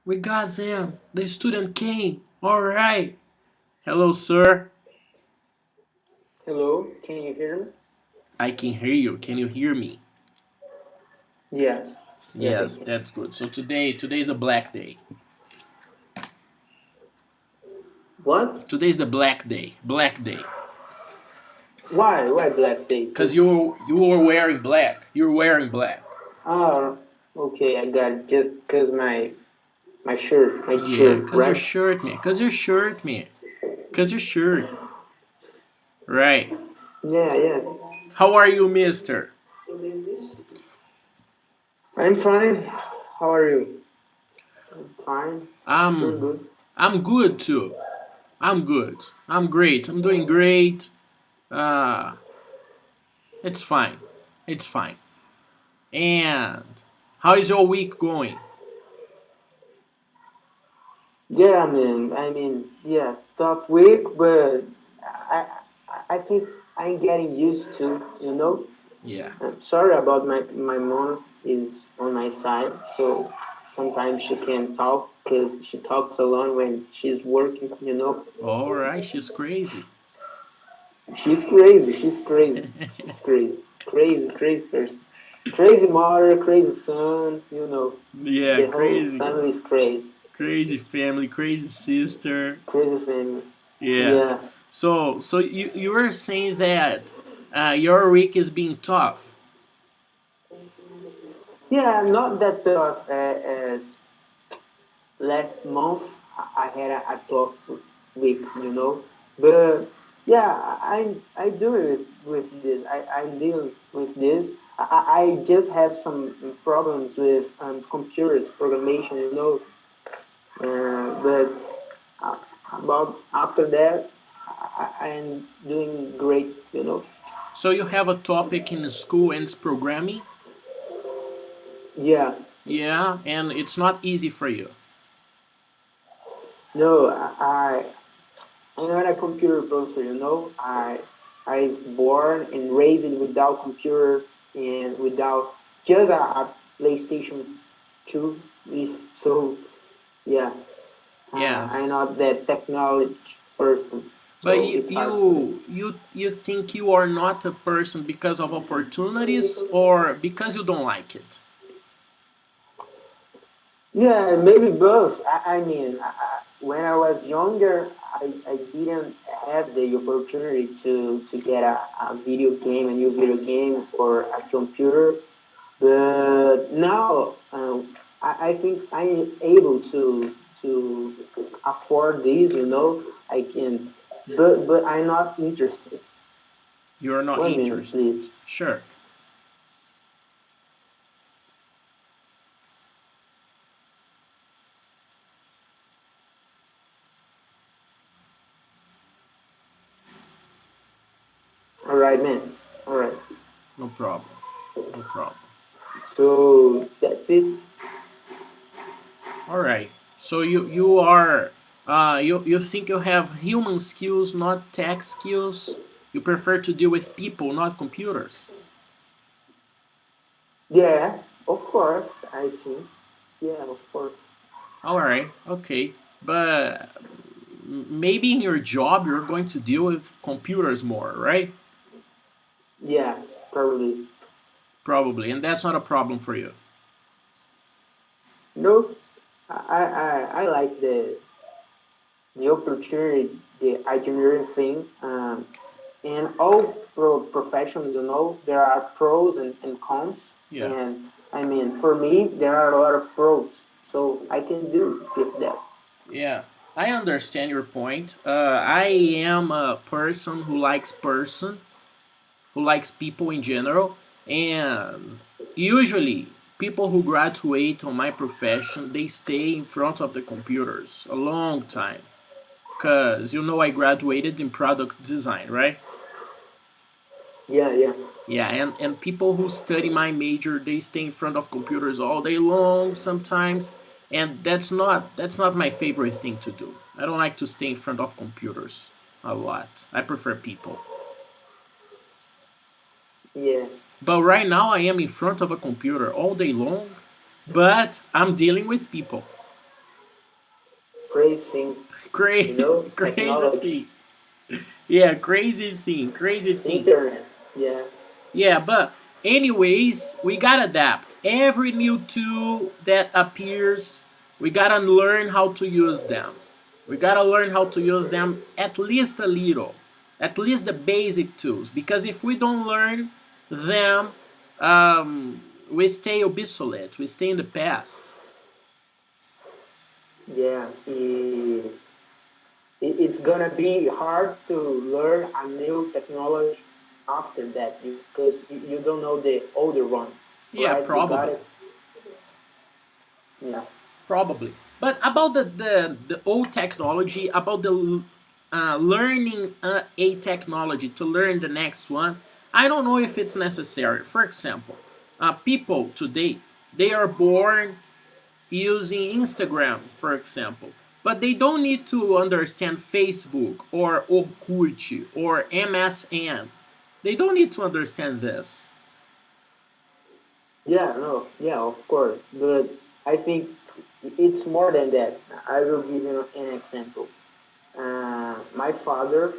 We got them. The student came. All right. Hello, sir. Hello, can you hear me? I can hear you. Can you hear me? Yes, yes, I Yes, can. that's good. So today's a black day. What? Today's the black day. Black day. Why? Why Black Day? Cause you were wearing black. You're wearing black. Ah, okay, I got it. Just cause my Yeah, shirt, cause your right? shirt, man. Cause your shirt, man. Cause your shirt. Right. Yeah, yeah. How are you, Mister? I'm fine. How are you? I'm fine. Super I'm good. I'm good too. I'm good. I'm great. I'm doing great. Uh, it's fine. It's fine. And how is your week going? Yeah, man. Yeah, tough week, but I, I think I'm getting used to. Yeah. I'm sorry about my mom is on my side, so sometimes she can't talk because she talks alone when she's working. All right. She's crazy. She's crazy. She's crazy. She's crazy. Crazy, crazy person. Crazy mother, crazy son. Yeah. The whole Crazy. family is crazy. Crazy family. Crazy sister. Crazy family. Yeah. Yeah. So you were saying that your week is being tough. Yeah, not that tough as last month. I had a tough week, but yeah, I do it with this. I deal with this. I just have some problems with computers programmation, but uh, about after that, I'm doing great. So you have a topic in the school and it's programming. Yeah, Yeah, and it's not easy for you. no, I'm not a computer person, I born and raised without computer and without just a PlayStation 2. So yeah, I'm Yes. not that technology person. But So it's hard for me. you think you are not a person because of opportunities or because you don't like it? Yeah, maybe both. When I was younger, I didn't have the opportunity to get a video game, a new video game, or a computer. But now, I think I'm able to afford these. I can, but I'm not interested. You're not 1 minute, interested. please. Sure. All right, man. All right. No problem. No problem. So that's it. All right. So you are you think you have human skills, not tech skills. You prefer to deal with people, not computers. Yeah, of course. I think. Yeah, of course. All right. Okay. But maybe in your job you're going to deal with computers more, right? Yeah, probably. Probably, and that's not a problem for you. No, I like the opportunity, the engineering thing, and all professions. There are pros and cons, Yeah. and for me, there are a lot of pros, so I can do with that. Yeah. I understand your point. I am a person who likes people in general, and usually people who graduate on my profession they stay in front of the computers a long time. Cause I graduated in product design, right? Yeah, yeah, Yeah, and people who study my major they stay in front of computers all day long sometimes, and that's not my favorite thing to do. I don't like to stay in front of computers a lot. I prefer people. yeah. But right now I am in front of a computer all day long, but I'm dealing with people. Crazy Technology, thing. Yeah, crazy thing, crazy thing. internet. Yeah, Yeah, but anyways, we gotta adapt. Every new tool that appears, we gotta learn how to use them. We gotta learn how to use them at least a little, at least the basic tools. Because if we don't learn them, we stay obsolete. We stay in the past. yeah. It's gonna be hard to learn a new technology after that because you don't know the older one, Yeah, right? You got probably. it. Yeah. Probably. But about the old technology, about the learning a technology to learn the next one, I don't know if it's necessary. For example, people today, they are born using Instagram, for example, but they don't need to understand Facebook or Orkut or MSN. They don't need to understand this. Yeah, no, yeah, of course. But I think it's more than that. I will give you an example. My father,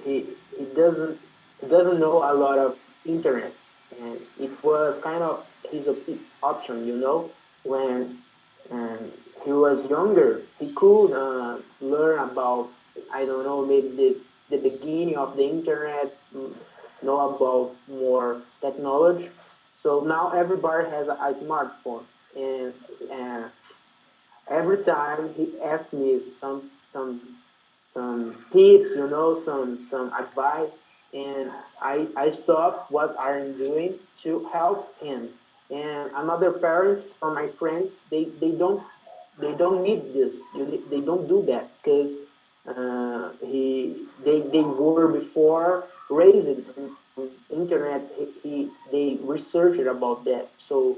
he doesn't know a lot of internet, and it was kind of his option, when um, he was younger. He could learn about, I don't know, maybe the beginning of the internet, know about more technology. So now everybody has a smartphone, and uh, every time he asked me some tips, some advice, and I stopped what I'm doing to help him. And another parents from my friends, they don't need this. They don't do that because they were before raised in internet. They researched about that, so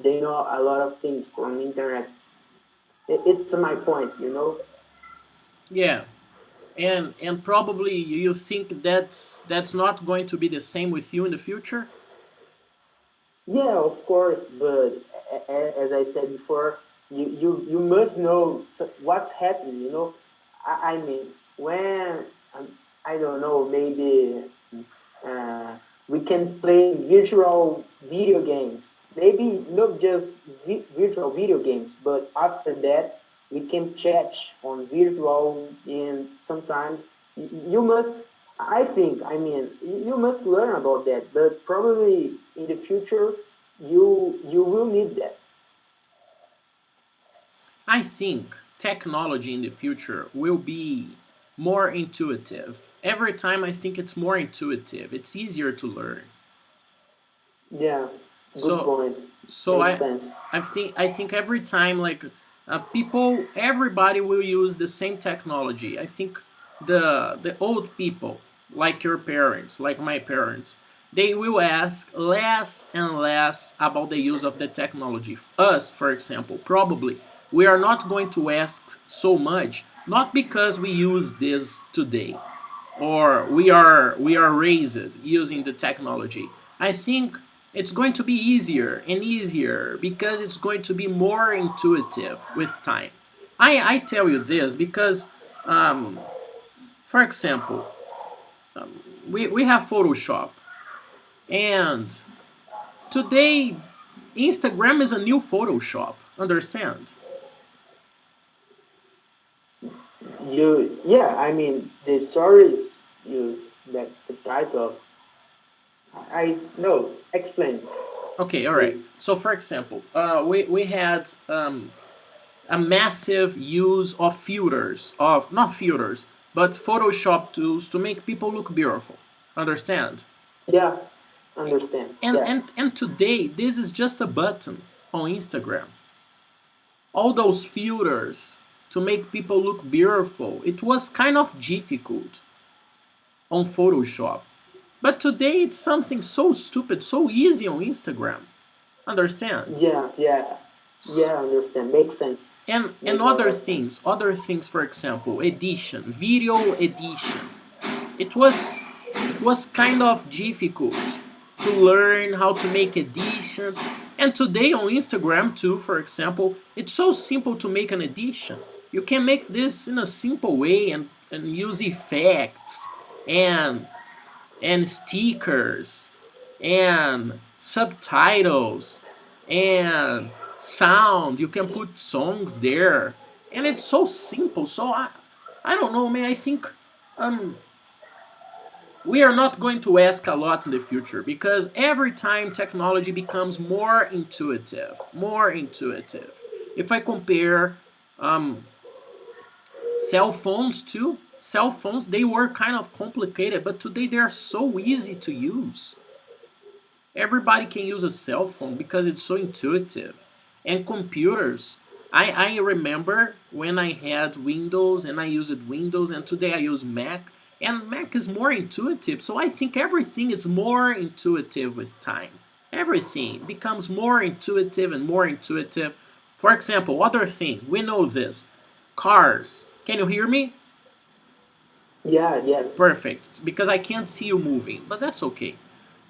they know a lot of things from internet. It's my point. Yeah, and probably you think that's not going to be the same with you in the future. Yeah, of course, but as I said before, you must know what's happening. I mean, when I don't know, maybe uh, we can play virtual video games. Maybe not just virtual video games, but after that we can chat on virtual, and sometimes you must. I think. I mean, you must learn about that, but probably in the future you will need that. I think technology in the future will be more intuitive. Every time I think it's more intuitive. It's easier to learn. Yeah, good So point. so Makes I sense. I think every time like people everybody will use the same technology. I think the old people like your parents, like my parents, they will ask less and less about the use of the technology. Us, for example, probably we are not going to ask so much, not because we use this today or we are raised using the technology. I think it's going to be easier and easier because it's going to be more intuitive with time. I tell you this because, um, for example, we have Photoshop, and today Instagram is a new Photoshop. Understand? Yeah, I mean the stories you that the title. I no explain, Okay, all right. please. So, for example, we had a massive use of filters, of not filters, but Photoshop tools to make people look beautiful. Understand? Yeah, understand. And Yeah, and and today this is just a button on Instagram. All those filters to make people look beautiful, it was kind of difficult on Photoshop. But today it's something so stupid, so easy on Instagram. Understand? yeah, yeah. Understand. Makes sense. And Make a lot other of sense. things, other things, for example, edition, video edition. It was kind of difficult to learn how to make editions, And today on Instagram too, for example, it's so simple to make an edition. You can make this in a simple way and use effects and stickers and subtitles and sound. You can put songs there, and it's so simple. So I don't know, man. I think um, we are not going to ask a lot in the future because every time technology becomes more intuitive, more intuitive. If I compare um, cell phones too, cell phones they were kind of complicated, but today they are so easy to use. Everybody can use a cell phone because it's so intuitive. And computers, I remember when I had Windows and I used Windows, and today I use Mac, and Mac is more intuitive. So I think everything is more intuitive with time. Everything becomes more intuitive and more intuitive. For example, other thing, we know this. Cars. Can you hear me? Yeah, yes. Perfect. Because I can't see you moving, but that's okay.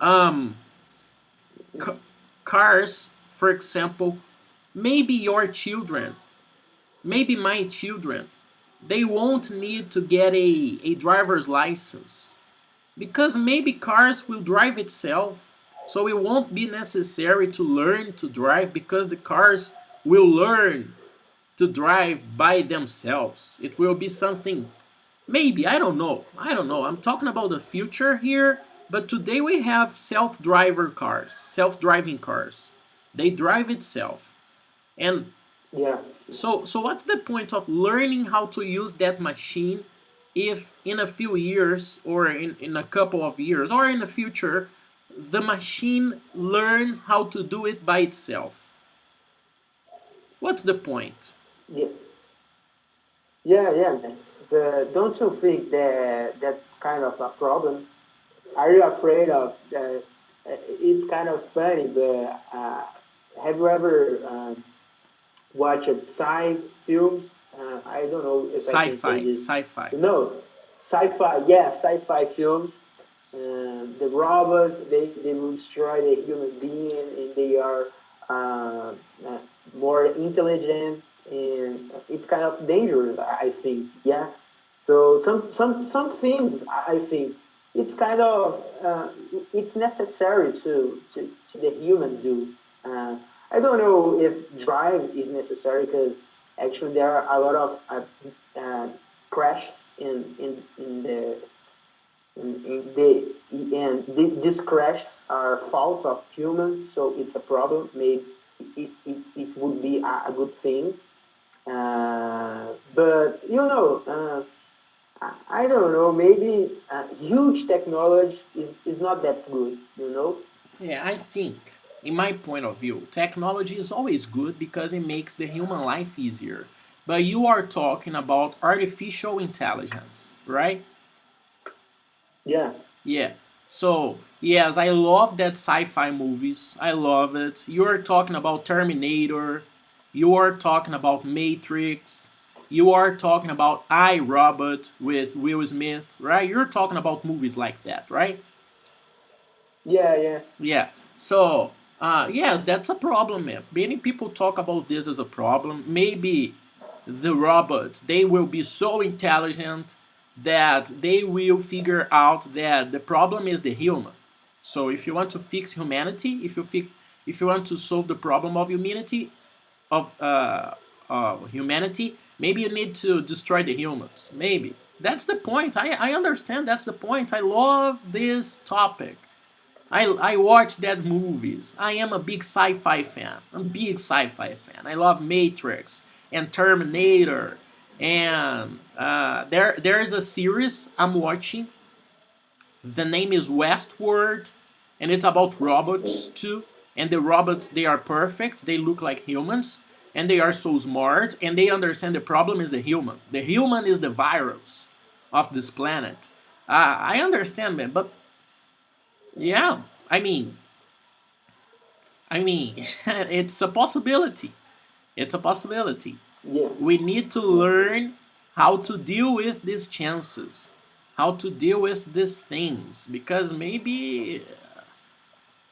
Um, ca- Cars, for example, maybe your children, maybe my children, they won't need to get a driver's license because maybe cars will drive itself. So it won't be necessary to learn to drive because the cars will learn to drive by themselves. It will be something. Maybe, I don't know. I don't know. I'm talking about the future here, but today we have self-driver cars, self-driving cars. They drive itself. And Yeah. so what's the point of learning how to use that machine if in a few years or in a couple of years or in the future the machine learns how to do it by itself? What's the point? Yeah. Yeah, yeah, man. Don't you think that that's kind of a problem? Are you afraid of the? It's kind of funny, but have you ever watched sci films? I don't know if I can say Sci-fi, this. sci-fi. No, sci-fi. Yeah, sci-fi films. The robots they will destroy the human being, and they are uh, uh, more intelligent, and it's kind of dangerous. I think. Yeah. So some things I think it's kind of it's necessary to the human do. Uh, I don't know if drive is necessary because actually there are a lot of crashes in the these crashes are fault of humans, so it's a problem. Maybe it would be a good thing, but I don't know. Maybe huge technology is not that good. Yeah, I think, in my point of view, technology is always good because it makes the human life easier. But you are talking about artificial intelligence, right? Yeah, Yeah. So, yes, I love that sci fi movies. I love it. You're talking about Terminator. You are talking about Matrix. You are talking about I Robot with Will Smith, right? You're talking about movies like that, right? yeah, yeah, Yeah. So, yes, that's a problem, man. Many people talk about this as a problem. Maybe the robots they will be so intelligent that they will figure out that the problem is the human. So, if you want to fix humanity, if you want to solve the problem of humanity, maybe you need to destroy the humans. Maybe that's the point. I understand that's the point. I love this topic. I watch that movies. I am a big sci-fi fan. I'm a big sci-fi fan. I love Matrix and Terminator. And there is a series I'm watching. The name is Westworld, and it's about robots too. And the robots they are perfect. They look like humans, and they are so smart, and they understand the problem is the human. The human is the virus of this planet. I understand, man, but yeah, I mean, it's a possibility. It's a possibility. yeah, We need to yeah, learn how to deal with these chances, how to deal with these things, because maybe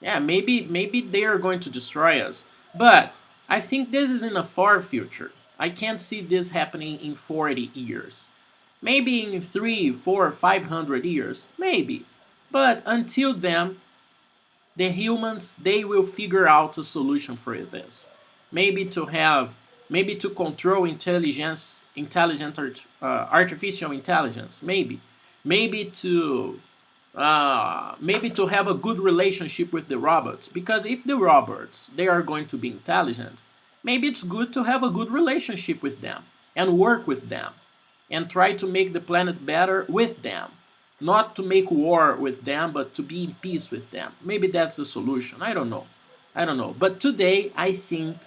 Yeah, maybe they are going to destroy us. But I think this is in the far future. I can't see this happening in 40 years. Maybe in 3, 4, 500 years. Maybe. But until then, the humans they will figure out a solution for this. Maybe to have maybe to control artificial intelligence, maybe to maybe to have a good relationship with the robots, because if the robots they are going to be intelligent, maybe it's good to have a good relationship with them and work with them and try to make the planet better with them, not to make war with them but to be in peace with them. Maybe that's the solution. I don't know, but today I think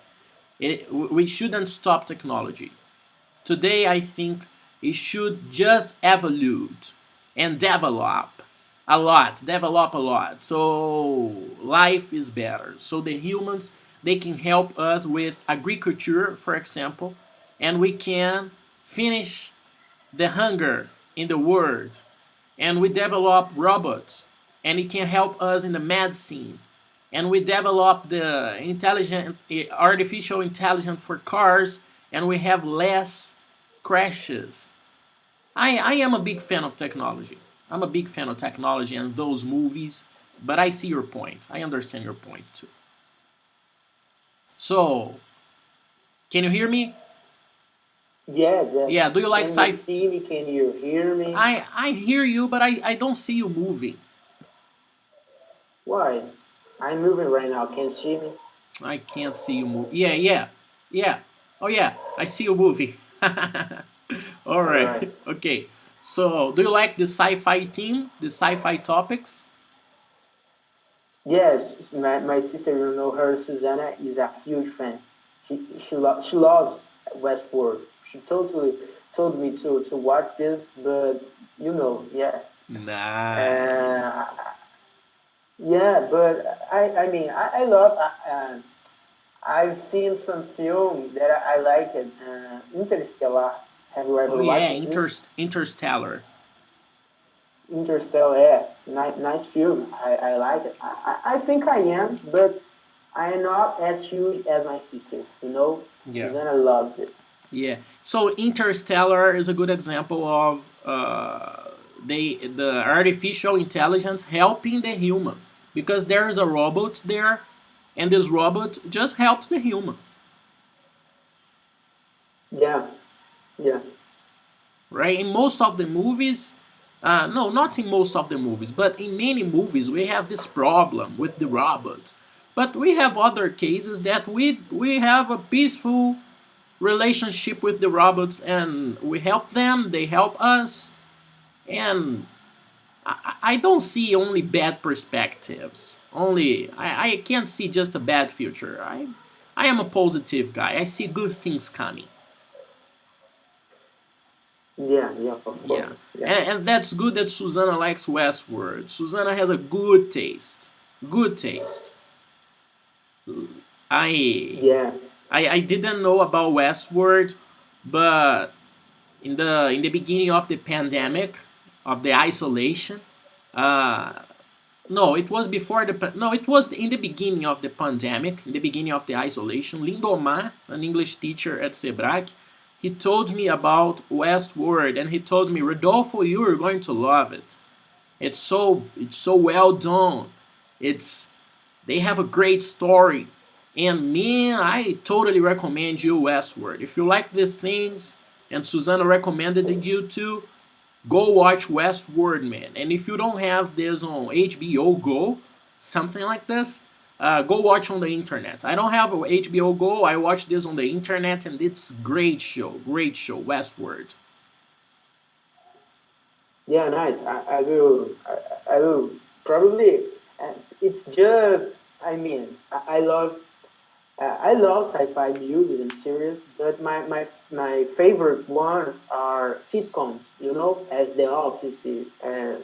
we shouldn't stop technology. Today, I think it should just evolve and develop a lot. So life is better. So the humans, they can help us with agriculture, for example, and we can finish the hunger in the world. And we develop robots, and it can help us in the medicine. And we develop the artificial intelligence for cars, and we have less crashes. I am a big fan of technology. I'm a big fan of technology and those movies, but I see your point. I understand your point too. So, can you hear me? Yes, yes. Yeah, do you like Can you sci-fi? see me? Can you hear me? I hear you, but I don't see you moving. Why? I'm moving right now. Can you see me? I can't see you move. Yeah, yeah, yeah. Oh yeah, I see you moving. All All right. right. Okay. So, do you like the sci-fi theme, the sci-fi topics? Yes, my sister, you know her, Susanna, is a huge fan. She loves Westworld. She totally told me to watch this, but yeah. Uh, Nice. yeah, but I mean, I love. I've seen some film that I like it. Interstellar. Have you Oh ever yeah, watched this? Interstellar. Interstellar, yeah, nice film. I like it. I think I am, but I am not as huge as my sister. Yeah. Susanna loves it. Yeah. So Interstellar is a good example of the artificial intelligence helping the human, because there is a robot there, and this robot just helps the human. Yeah, yeah, Right? In most of the movies, no, not in most of the movies, but in many movies, we have this problem with the robots. But we have other cases that we have a peaceful relationship with the robots, and we help them, they help us, and I don't see only bad perspectives. I can't see just a bad future. I am a positive guy. I see good things coming. yeah. Of Yeah, course, yeah, and that's good that Susanna likes Westworld. Susanna has a good taste. Good taste. I yeah, I didn't know about Westworld, but in the beginning of the pandemic, of the isolation, uh, no, it was before no, it was in the beginning of the pandemic, in the beginning of the isolation. Lindomar, an English teacher at Sebrae, he told me about Westworld, and he told me, Rodolfo, you are going to love it. It's so well done. It's they have a great story. And man, I totally recommend you Westworld. If you like these things, and Susanna recommended you to, go watch Westworld, man. And if you don't have this on HBO Go, something like this, go watch on the internet. I don't have HBO Go. I watched this on the internet, and it's great show, Westworld. yeah. Nice. I will probably. It's just. I mean, I love sci-fi movies and series, but my favorite ones are sitcoms. As The Office and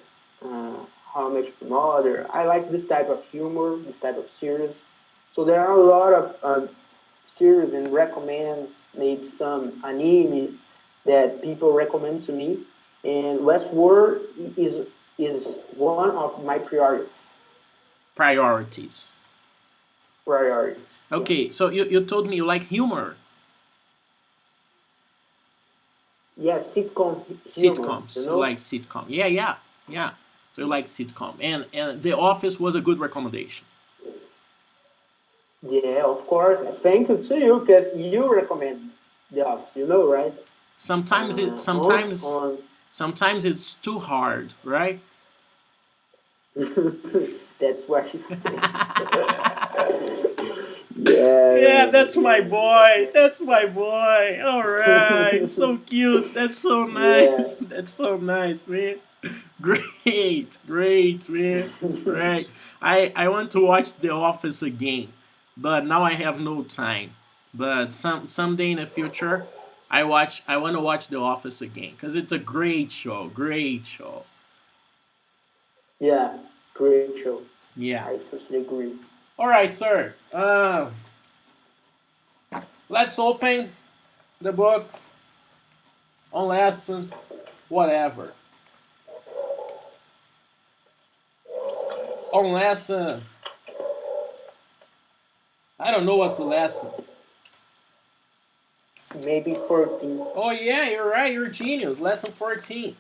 How I Met Your Mother. I like this type of humor, this type of series. So there are a lot of series and recommends, maybe some animes that people recommend to me, and Westworld is one of my priorities. priorities. Priorities. Yeah. Okay, so you told me you like humor, Yeah, sitcom humor, you sitcoms. You know? like sitcom. Yeah, yeah, yeah. So you like sitcom, and The Office was a good recommendation. Yeah, of course. Thank you to you because you recommend the office, you know, right? Sometimes it On sometimes on sometimes it's too hard, right? that's what she said. Yeah, Yeah, that's my boy. That's my boy. All right. So cute. That's so yeah. nice. That's so nice, man. Great. Great, man. Right. I want to watch The Office again, but now I have no time. But someday in the future, I want to watch The Office again cuz it's a great show. Great show. Yeah, great show. Yeah. I totally agree. All right, sir. Let's open the book on lesson whatever. On lesson, I don't know what's the lesson. Maybe 14. Oh yeah, you're right. You're a genius. Lesson 14.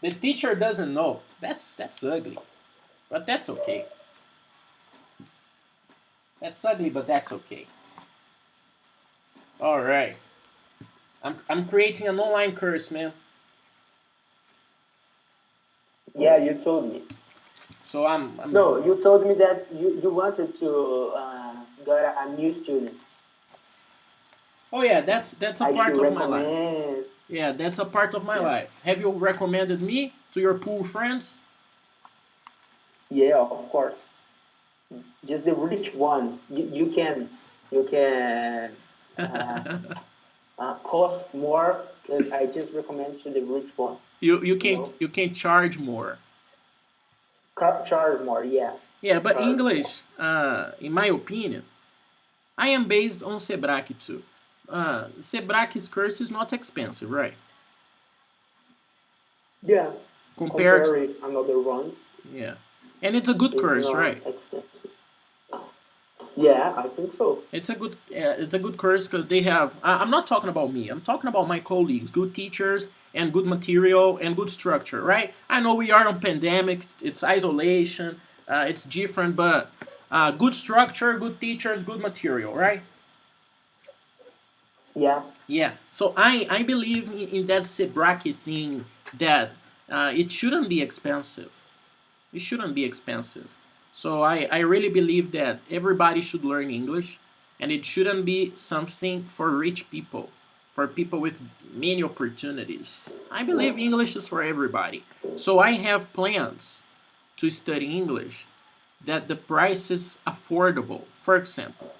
The teacher doesn't know. That's ugly, but that's okay. That's ugly, but that's okay. All right. I'm creating an online course, man. Yeah, you told me. So I'm. No, you told me that you wanted to get a new student. Oh yeah, that's a I part should of my life. recommend. Yeah, that's a part of my Yeah, life. Have you recommended me to your pool friends? yeah, of course. Just the rich ones. You can uh, cost more because I just recommend to the rich ones. you You can know, you can charge more. charge more. Yeah, Yeah, but charge more. English, in my opinion, I am based on Sebrae too. Sebrae's course is not expensive, right? Yeah, Compared, compare it another ones. yeah, and it's a good It's course, not right? expensive. Yeah, I think so. It's a good course because they have. I'm not talking about me. I'm talking about my colleagues, good teachers and good material and good structure, right? I know we are on pandemic. It's isolation. It's different, but good structure, good teachers, good material, right? Yeah, Yeah. So I believe in that Sebrae thing that it shouldn't be expensive. It shouldn't be expensive. So I really believe that everybody should learn English and it shouldn't be something for rich people, for people with many opportunities. I believe English is for everybody. So I have plans to study English that the price is affordable. For example,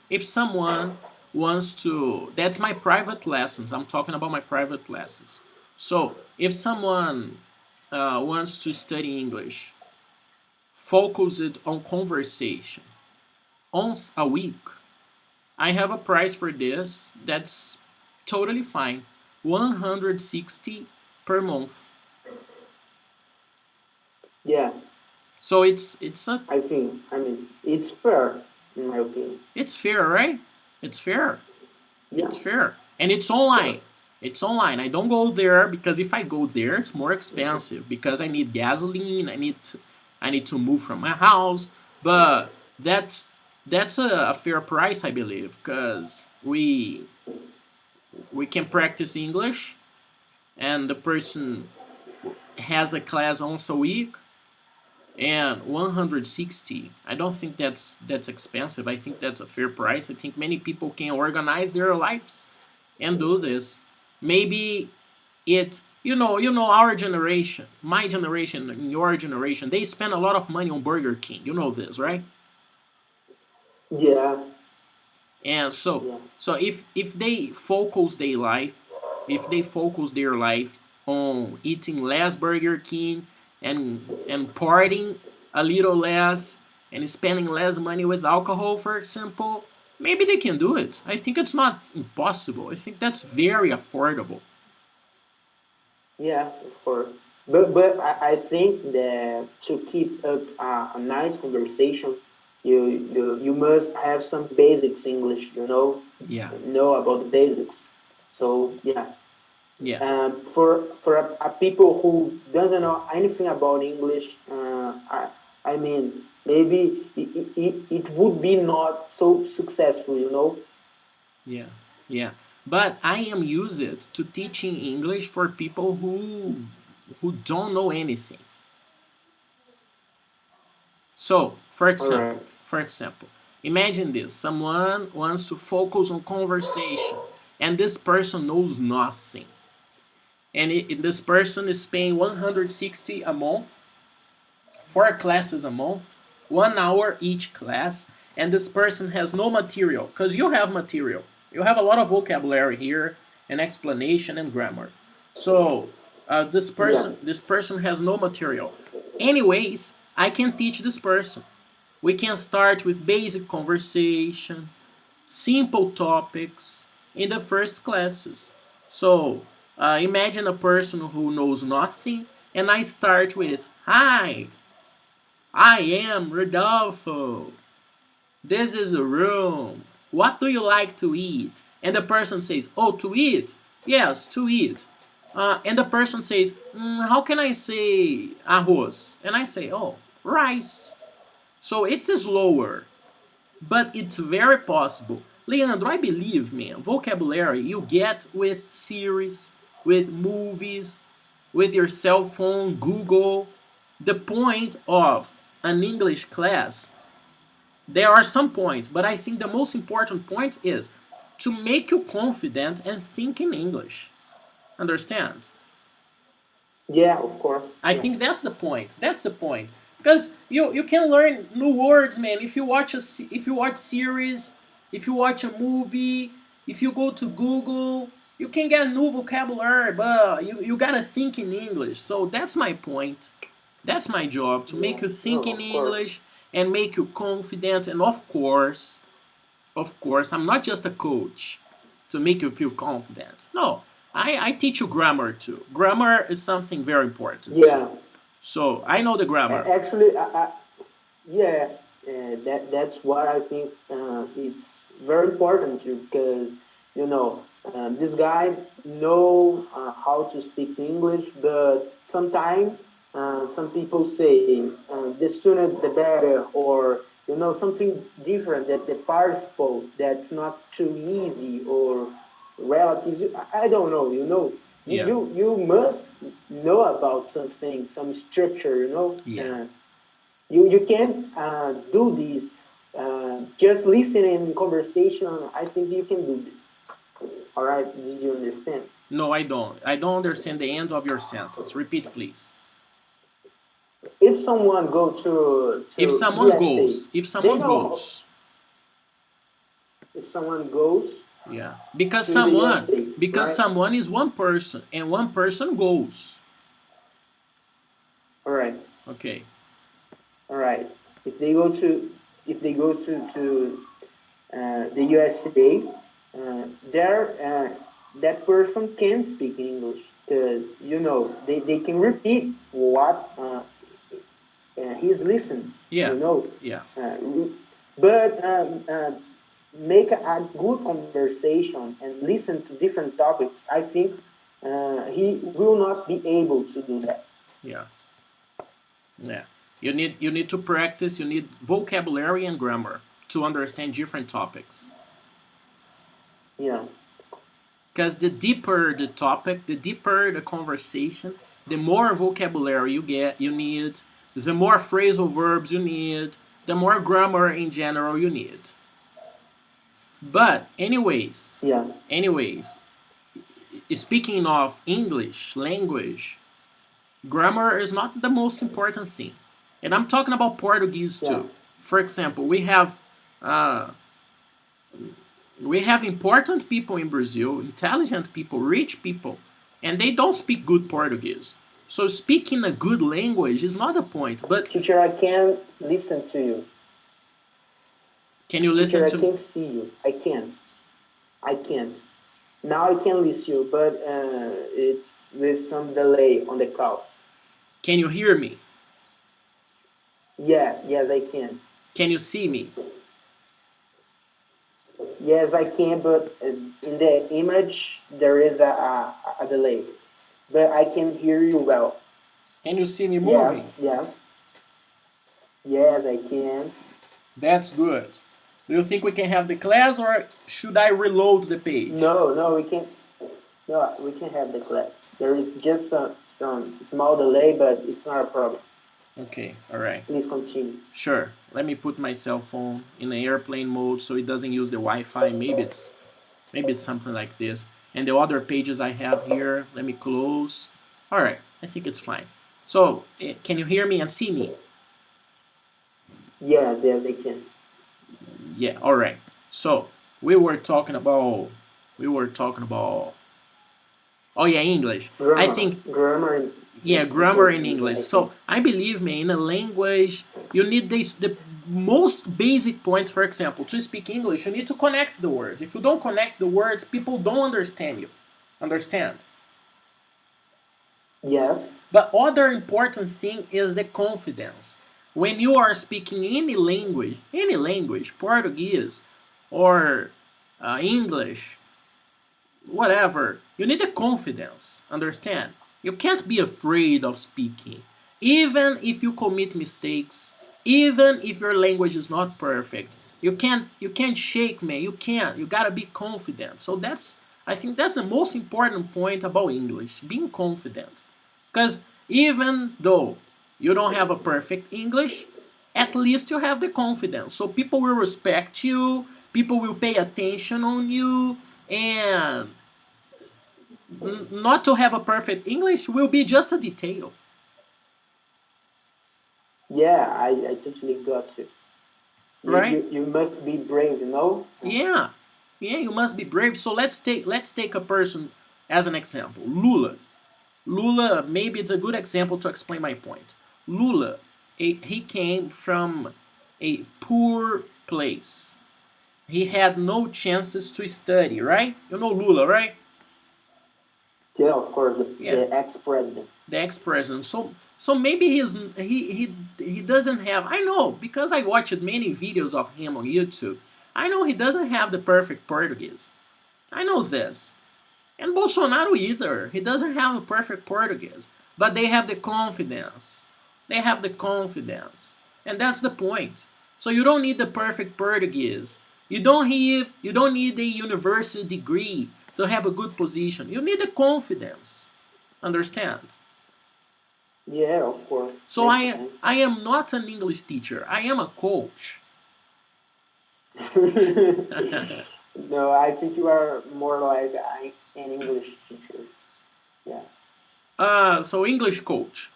if someone wants to, that's my private lessons. I'm talking about my private lessons. So if someone wants to study English, focus it on conversation once a week, I have a price for this that's totally fine. 160 per month. yeah. So I mean, it's fair in my opinion. it's fair, right? It's fair. Yeah, It's fair. And it's fair. online. It's online. I don't go there because if I go there, it's more expensive because I need gasoline. I need to move from my house. But that's a fair price, I believe, because we can practice English, and the person has a class once a week, and 160. I don't think that's expensive. I think that's a fair price. I think many people can organize their lives and do this. Maybe our generation, my generation, and your generation, they spend a lot of money on Burger King. You know this, right? Yeah, And so yeah, so if they focus their life, if they focus their life on eating less Burger King and partying a little less and spending less money with alcohol, for example, maybe they can do it. I think it's not impossible. I think that's very affordable. yeah. Of course. But I think that to keep up a nice conversation, you must have some basics English. Yeah, Know about the basics. So yeah, yeah, for a people who doesn't know anything about English, I mean maybe it would be not so successful. yeah, yeah. But I am used to teaching English for people who don't know anything. So, All right. for example, imagine this: someone wants to focus on conversation, and this person knows nothing, and this person is paying 160 a month, 4 classes a month, 1 hour each class, and this person has no material because you have material. You have a lot of vocabulary here, and explanation and grammar. So Yeah. this person has no material. Anyways, I can teach this person. We can start with basic conversation, simple topics in the first classes. So imagine a person who knows nothing, and I start with, "Hi, I am Rodolfo. This is a room. What do you like to eat?" And the person says, "Oh, to eat? Yes, to eat." And the person says, "How can I say arroz?" And I say, "Oh, rice." So it's slower, but it's very possible. Leandro, I believe, man, vocabulary you get with series, with movies, with your cell phone, Google. The point of an English class, there are some points, but I think the most important point is to make you confident and think in English. Understand? Yeah, of course. I Yeah. think that's the point. That's the point. Because you can learn new words, man. If you watch series, if you watch a movie, if you go to Google, you can get new vocabulary. But you gotta think in English. So that's my point. That's my job to Yeah. make you think No, in of course. English and make you confident. And of course, I'm not just a coach to make you feel confident. No, I teach you grammar too. Grammar is something very important too. Yeah. So I know the grammar. Actually, yeah, that's what I think it's very important to, because this guy know how to speak English, but sometimes some people say the sooner the better, or something different, that the participle that's not too easy, or relative. I don't know. Yeah, You must know about something, some structure. yeah. You can do this. Just listening in conversation, I think you can do this. All right, did you understand? No, I don't. I don't understand the end of your sentence. Repeat, please. If someone go to USA, If they someone know. goes, If someone goes yeah, to the USA, because right? someone is one person and one person goes. All right, Okay. all right. If they go to if they go to the USA, there that person can speak English, because they can repeat what he's listening. Yeah, You know, yeah. uh, but make a good conversation and listen to different topics. I think he will not be able to do that. Yeah, yeah. You need to practice. You need vocabulary and grammar to understand different topics. Yeah, Because the deeper the topic, the deeper the conversation, the more vocabulary you need, the more phrasal verbs you need, the more grammar in general you need. But yeah, anyways, speaking of English language, grammar is not the most important thing. And I'm talking about Portuguese yeah. too. For example, uh, we have important people in Brazil, intelligent people, rich people, and they don't speak good Portuguese. So speaking a good language is not the point. But Teacher, I can't listen to you. can you Teacher, listen I to me? can't see you. I can't. I can't. Now I can listen you, but it's with some delay on the call. Can you hear me? Yeah, yes, I can. Can you see me? Yes, I can, but in the image there is a delay. But I can hear you well. Can you see me Yes, moving? yes, yes, I can. That's good. Do you think we can have the class or should I reload the page? No, no, we can. No, we can have the class. There is just some small delay, but it's not a problem. Okay, all right. Please continue. Sure. Let me put my cell phone in the airplane mode so it doesn't use the Wi-Fi. Maybe it's something like this. And the other pages I have here, let me close. All right, I think it's fine. So, can you hear me and see me? Yes, yes, I can. Yeah, all right. So, we were talking about oh yeah, English. I Grammar, think grammar yeah, in grammar in Portuguese, English. I think. So I believe me, in a language, you need the most basic points. For example, to speak English, you need to connect the words. If you don't connect the words, people don't understand you. Understand? Yes, But other important thing is the confidence. When you are speaking any language, Portuguese or English, whatever, you need the confidence. Understand? You can't be afraid of speaking. Even if you commit mistakes, even if your language is not perfect, you can't shake me. You can't. You gotta be confident. So I think that's the most important point about English, being confident. Because even though you don't have a perfect English, at least you have the confidence. So people will respect you, people will pay attention on you, and not to have a perfect English will be just a detail, yeah, I totally got you. You, right? you. you must be brave, you know? Yeah, yeah. You must be brave. So let's take a person as an example. Lula. Lula. Maybe it's a good example to explain my point. Lula. He came from a poor place. He had no chances to study, right? You know Lula, right? Yeah, of course, Yeah, the ex-president. the ex-president. So maybe he doesn't have. I know because I watched many videos of him on YouTube. I know he doesn't have the perfect Portuguese. I know this, and Bolsonaro either. He doesn't have a perfect Portuguese, but they have the confidence. They have the confidence, and that's the point. So you don't need the perfect Portuguese. You don't need a university degree to have a good position. You need the confidence. Understand? Yeah, of course, So makes I sense. I am not an English teacher. I am a coach. No, I think you are more like an English teacher. Yeah. So English coach.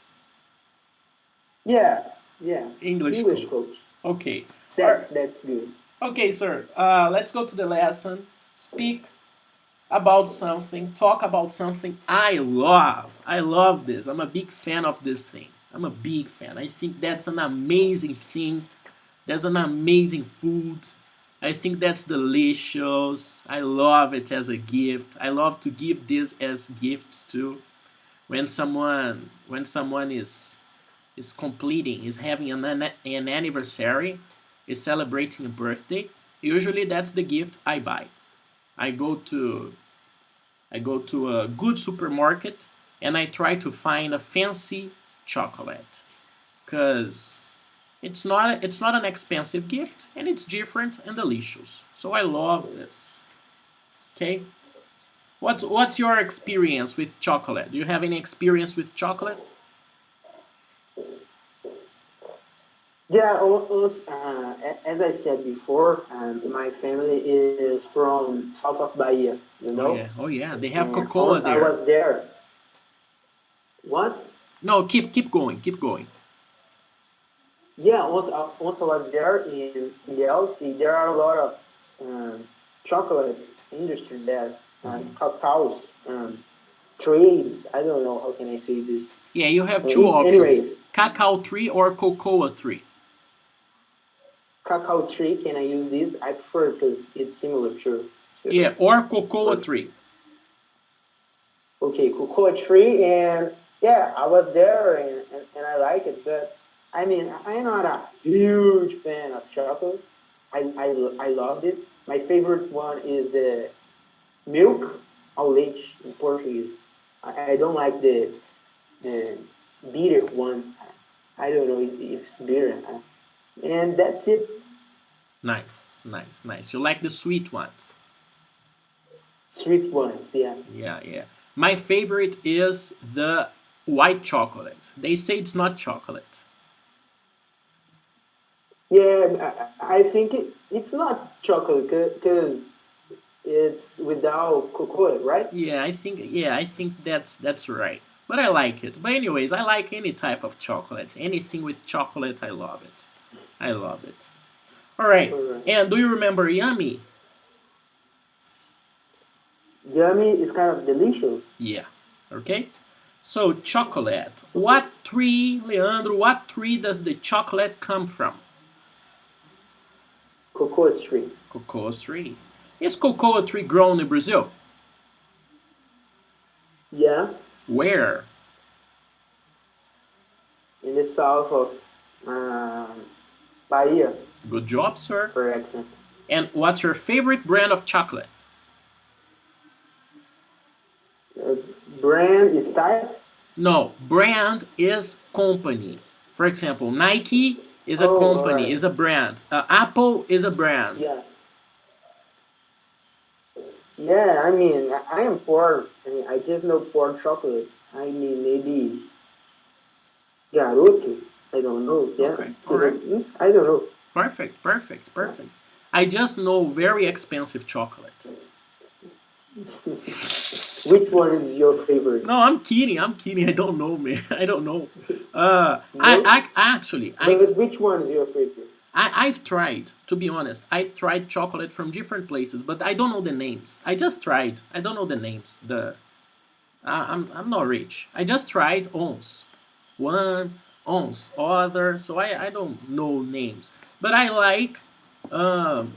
Yeah, yeah. English English coach. coach. Okay. All right. That's good. Okay, sir. Let's go to the lesson. Speak about something. Talk about something I love. I love this. I'm a big fan of this thing. I'm a big fan. I think that's an amazing thing. That's an amazing food. I think that's delicious. I love it as a gift. I love to give this as gifts too. When someone is completing, is having an anniversary, is celebrating a birthday. Usually that's the gift I buy. I go to I go to a good supermarket and I try to find a fancy chocolate because it's not an expensive gift and it's different and delicious. So I love this. Okay, what's your experience with chocolate? Do you have any experience with chocolate? Yeah, as I said before, my family is from south of Bahia, you Oh know? yeah, oh yeah. They have And cocoa once I there. was there, what? No, keep going, keep going. Yeah, once I was there in the LC, there are a lot of chocolate industry there, cacaos, trees. I don't know how can I say this. Yeah, you have two options: Anyways, cacao tree or cocoa tree. cacao tree. Can I use this? I prefer because it's similar Yeah, or cocoa or tree. okay, cocoa tree and Yeah, I was there and I like it, but I mean, I'm not a huge fan of chocolate. I loved it. My favorite one is the milk ao leite in Portuguese. I don't like the bitter one. I don't know if it's bitter. And that's it. Nice, nice, nice. You like the sweet ones? Sweet ones, yeah. Yeah, yeah. My favorite is the white chocolate. They say it's not chocolate. Yeah, I think it's not chocolate because it's without cocoa, right? Yeah, I think that's right. But I like it. But anyways, I like any type of chocolate. Anything with chocolate, I love it. I love it. All right. Alright. And do you remember Yummy? Yummy is kind of delicious. Yeah. Okay. So chocolate. What tree, Leandro? What tree does the chocolate come from? Cocoa tree. Cocoa tree. Is cocoa tree grown in Brazil? Yeah, Where? in the south of um, Bahia, Good job, sir. for example. And what's your favorite brand of chocolate? Uh, Brand is type. No, brand is company. For example, Nike is a Oh, all company, right. is a brand. Apple is a brand. Yeah, yeah. I mean, I am poor. I mean, I just know poor chocolate. I mean, maybe Garoto. I don't know. Yeah, Okay, all right. I don't know. Perfect, perfect, perfect. I just know very expensive chocolate. Which one is your favorite? No, I'm kidding. I'm kidding. I don't know, man. I don't know. No, Actually, but which one is your favorite? I've tried. To be honest, I've tried chocolate from different places, but I don't know the names. I just tried. I don't know the names. I'm not rich. I just tried once, one once, other. So I don't know names, but I like. Um,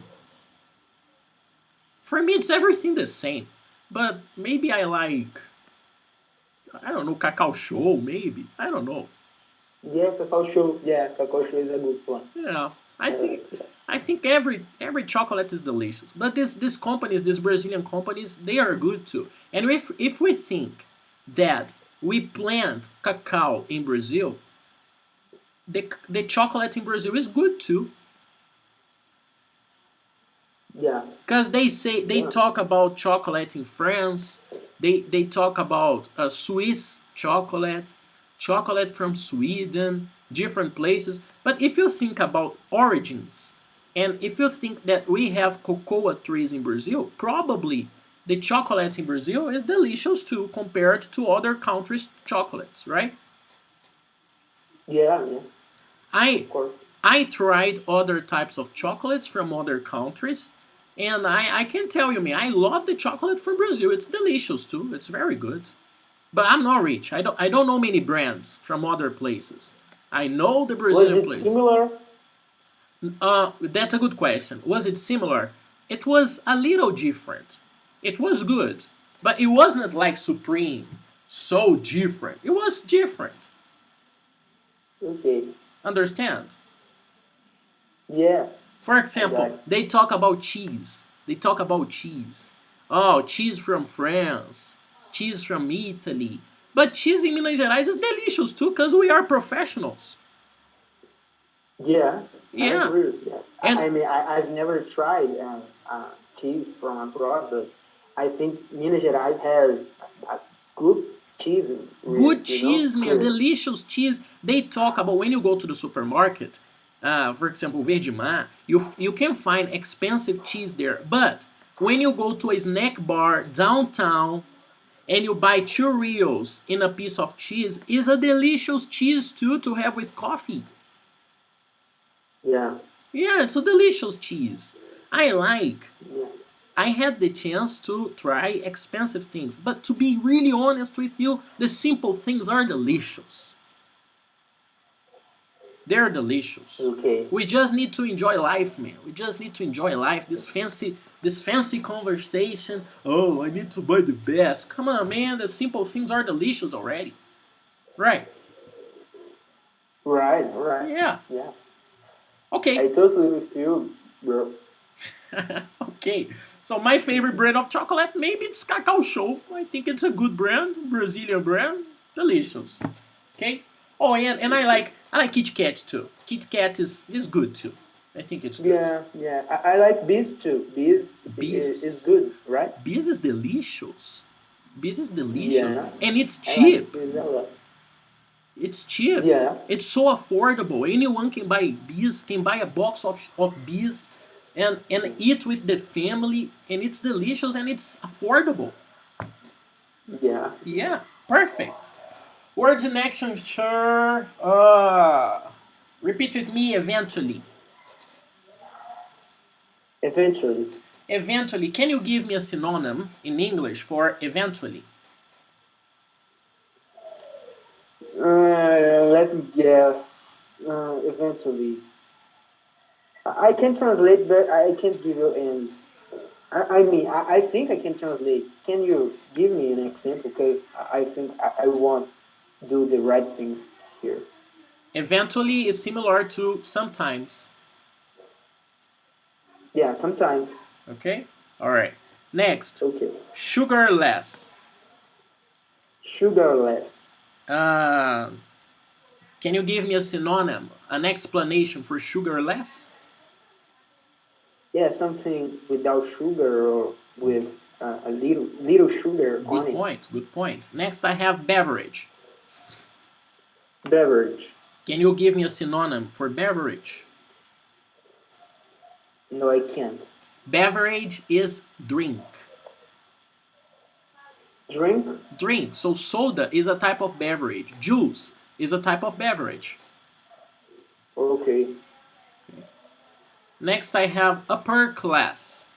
for me, it's everything the same. But maybe I like. I don't know, Cacau Show. Maybe I don't know. Yeah, Cacao Show. Yeah, Cacao Show is a good one. Yeah, I I think like that. I think every chocolate is delicious. But these companies, these Brazilian companies, they are good too. And if we think that we plant cacao in Brazil, the chocolate in Brazil is good too. Yeah, Because they say they yeah, talk about chocolate in France, they talk about Swiss chocolate, chocolate from Sweden, different places. But if you think about origins, and if you think that we have cocoa trees in Brazil, probably the chocolate in Brazil is delicious too compared to other countries' chocolates, right? yeah, yeah. I Of course. I tried other types of chocolates from other countries, and I can tell you, man, I love the chocolate from Brazil. It's delicious too. It's very good. But I'm not rich. I don't know many brands from other places. I know the Was Brazilian it place. similar? That's a good question. Was it similar? It was a little different. It was good, but it wasn't like Supreme, so different. It was different. Okay. Understand? Yeah, For I got example, it. they talk about cheese. They talk about cheese. Oh, cheese from France, cheese from Italy. But cheese in Minas Gerais is delicious too because we are professionals. Yeah, I Yeah. agree with that. And I mean, I've never tried cheese from abroad, but I think Minas Gerais has a good cheese, good you know? cheese, man, 'Cause delicious cheese. They talk about when you go to the supermarket, for example, Verdemar, you can find expensive cheese there. But when you go to a snack bar downtown and you buy churros in a piece of cheese, is a delicious cheese too to have with coffee. yeah, Yeah, it's a delicious cheese. I like. yeah, I had the chance to try expensive things, but to be really honest with you, the simple things are delicious. They're delicious. okay. We just need to enjoy life, man. We just need to enjoy life. This fancy conversation. Oh, I need to buy the best. Come on, man. The simple things are delicious already. Right. Right, right. Yeah. Yeah. I Okay. totally with you, bro. Okay. So my favorite brand of chocolate, maybe it's Cacau Show. I think it's a good brand, Brazilian brand, delicious. Okay. Oh, and Okay. I like Kit Kat too. Kit Kat is good too. I think it's good. Yeah, yeah. I like bees too. Bees is Beers, good, right? beers is delicious. Beers is delicious, Yeah. and it's I like cheap. bees a lot. It's cheap. Yeah. It's so affordable. Anyone can buy beers, can buy a box of beers and eat with the family, and it's delicious and it's affordable. Yeah. Yeah, perfect. Words in action, sure. Repeat with me eventually. Eventually. Eventually, can you give me a synonym in English for eventually? Let me guess. Eventually. I can translate, but I can't give you an. I mean, I think I can translate. Can you give me an example? Because I think I want to do the right thing here. Eventually is similar to sometimes. Yeah, sometimes. Okay? Alright. Next, Okay. sugarless. Sugarless. Uh, can you give me a synonym, an explanation for sugarless? Yeah, something without sugar or with a little sugar on Good it. point, good point. Next, I have beverage. Beverage. Can you give me a synonym for beverage? No, I can't. Beverage is drink. Drink. Drink. So soda is a type of beverage. Juice is a type of beverage. Okay. Next, I have upper class.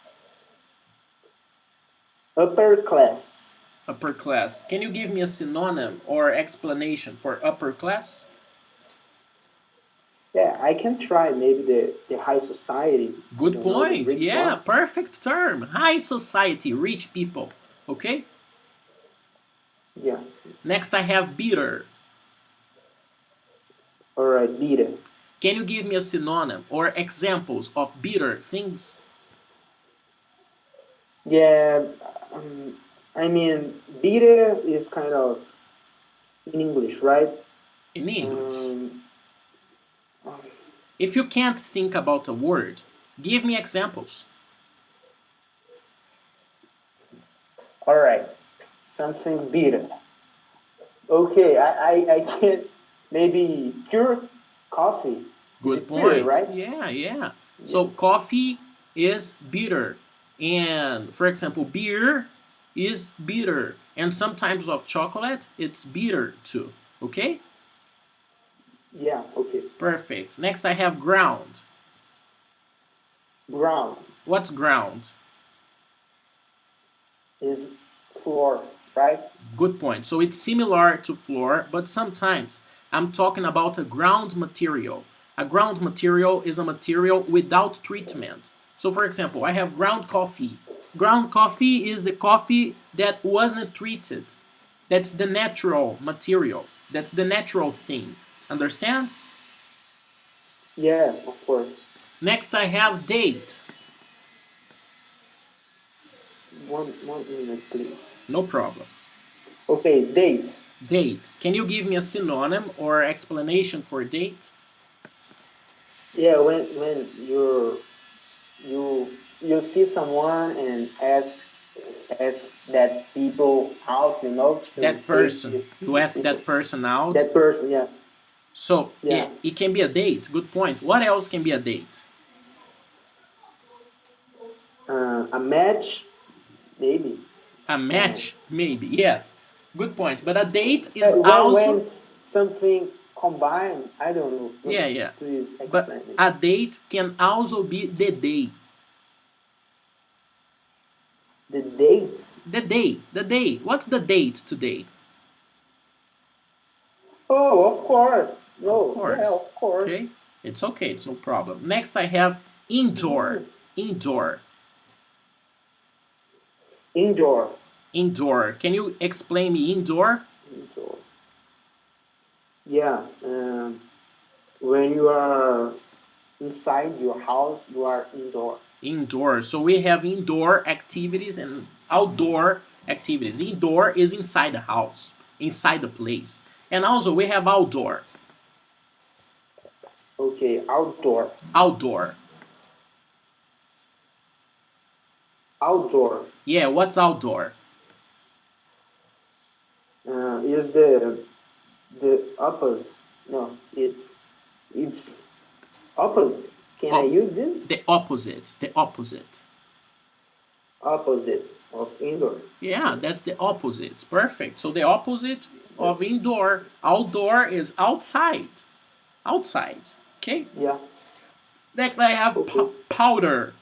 Upper class. Upper class. Can you give me a synonym or explanation for upper class? Yeah, I can try maybe the high society. I Good don't know, the point. rich Yeah, ones. perfect term. High society, rich people. Okay? Yeah. Next, I have bitter. All right, bitter. Can you give me a synonym or examples of bitter things Yeah, um, I mean, bitter is kind of in English, right? in English? Um, um, If you can't think about a word, give me examples. all right, something bitter. Okay, I can maybe pure coffee. Is Good it bitter, point. right? Yeah, yeah. Yeah. So coffee is bitter. And for example, beer is bitter. And some types of chocolate, it's bitter too. Okay? Yeah, okay. Perfect. Next I have ground. Ground What's ground? is floor, right? Good point. So it's similar to floor, but sometimes I'm talking about a ground material. A ground material is a material without treatment. So, for example, I have ground coffee. Ground coffee is the coffee that wasn't treated. That's the natural material. That's the natural thing. Understand? Yeah, of course. Next, I have date. One minute, please. No problem. Okay, date. Date. Can you give me a synonym or explanation for date? Yeah, when you see someone and ask that people out, to That take person. You ask people, that person out. that person. Yeah, So yeah. it can be a date. Good point. What else can be a date? A match, maybe. A Uh, match, maybe. Yes. Good point. But a date is when also something combined, I don't know. yeah, yeah. Please But explain it. a date can also be the day. The date. The day. The day. What's the date today? Oh, of course. Of No, yeah, course. of course. Okay. It's okay. It's no problem. Next, I have indoor. Mm. Indoor. Indoor. Indoor. Can you explain me indoor? Indoor. Yeah. When you are inside your house, you are indoor. Indoor. So we have indoor activities and outdoor activities. Indoor is inside the house, inside the place. And also we have outdoor. Okay, outdoor. Outdoor. Outdoor Yeah, what's outdoor? is the opposite. No, it's opposite. Can I Oh, use this? the opposite. The opposite. Opposite of indoor. Yeah, that's the opposite. Perfect. So the opposite of indoor, outdoor is outside. Outside. Okay. Yeah. Next, I have Okay. powder.